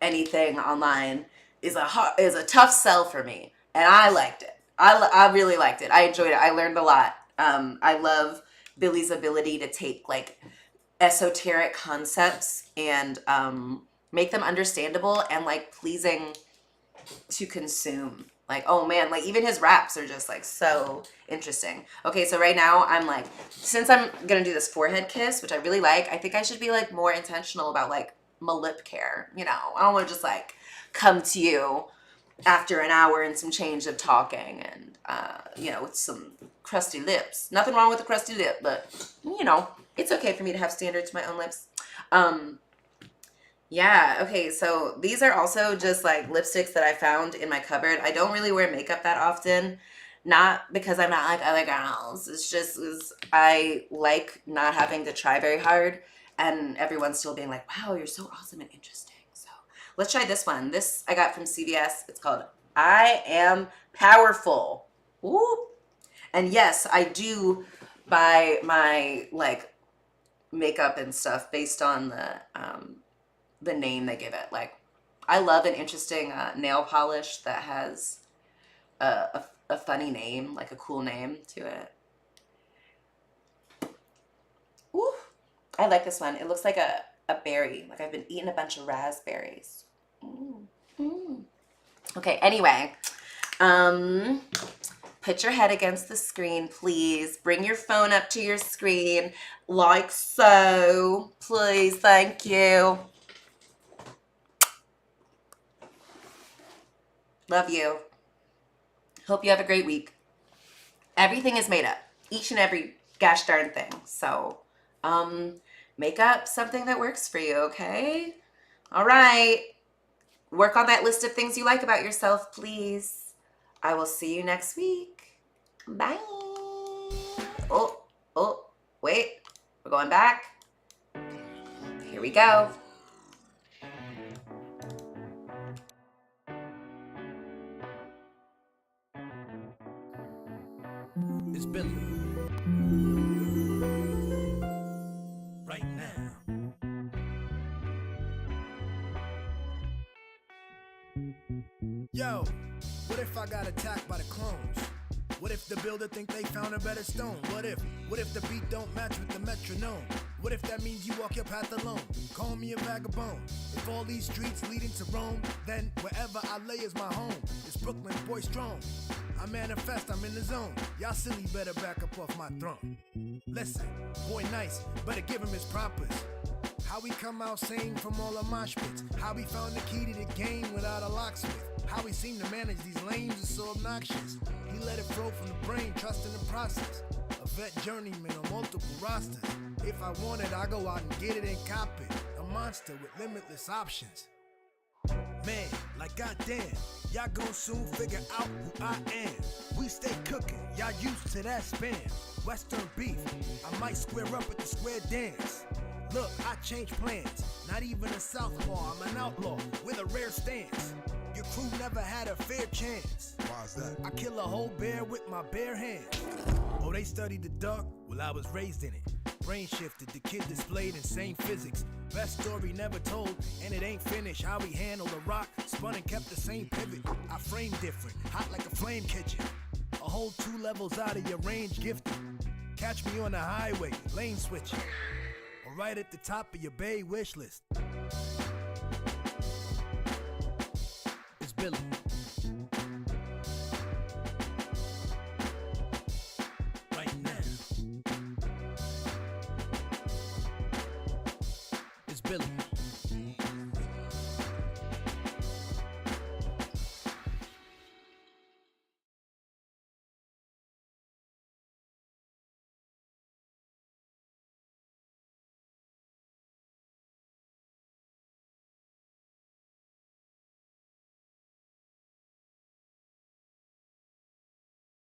anything online is a tough sell for me, and I liked it. I really liked it. I enjoyed it. I learned a lot. I love Billy's ability to take esoteric concepts and make them understandable and pleasing to consume. Oh man, even his raps are just so interesting. Okay, so right now I'm since I'm gonna do this forehead kiss, which I really like, I think I should be more intentional about my lip care. I don't want to just come to you after an hour and some change of talking and with some crusty lips. Nothing wrong with a crusty lip, but it's okay for me to have standards to my own lips. Yeah, okay, so these are also just lipsticks that I found in my cupboard. I don't really wear makeup that often, not because I'm not like other girls. It's just I like not having to try very hard and everyone's still being wow, you're so awesome and interesting. So let's try this one. This I got from CVS. It's called I Am Powerful. Ooh. And yes, I do buy my makeup and stuff based on the name they give it. Like, I love an interesting nail polish that has a funny name, like a cool name to it. Ooh, I like this one. It looks like a berry. Like I've been eating a bunch of raspberries. Okay, anyway. Put your head against the screen, please. Bring your phone up to your screen, like so. Please, thank you. Love you. Hope you have a great week. Everything is made up. Each and every gosh darn thing. So, make up something that works for you, okay? All right. Work on that list of things you like about yourself, please. I will see you next week. Bye. Oh, wait. We're going back. Here we go. It's Billy. Right now. Yo, what if I got attacked by the clones? What if the builder think they found a better stone? What if the beat don't match with the metronome? What if that means you walk your path alone? Call me a vagabond. If all these streets leading to Rome, then wherever I lay is my home. It's Brooklyn, boy strong. I manifest, I'm in the zone. Y'all silly better back up off my throne. Listen, boy nice, better give him his propers. How we come out sane from all the mosh pits. How we found the key to the game without a locksmith. How we seem to manage these lanes is so obnoxious. He let it flow from the brain, trusting the process. A vet journeyman on multiple rosters. If I want it, I go out and get it and cop it. A monster with limitless options. Man, like goddamn, y'all gon' soon figure out who I am. We stay cooking, y'all used to that spam. Western beef, I might square up at the square dance. Look, I change plans, not even a southpaw, I'm an outlaw with a rare stance. Your crew never had a fair chance. Why's that? I kill a whole bear with my bare hands. Oh, they studied the dark? Well, I was raised in it. Brain shifted, the kid displayed insane physics. Best story never told, and it ain't finished. How we handled the rock, spun and kept the same pivot. I frame different, hot like a flame kitchen. A whole 2 levels out of your range gifted. Catch me on the highway, lane switching. Or right at the top of your bay wish list. It's Billy.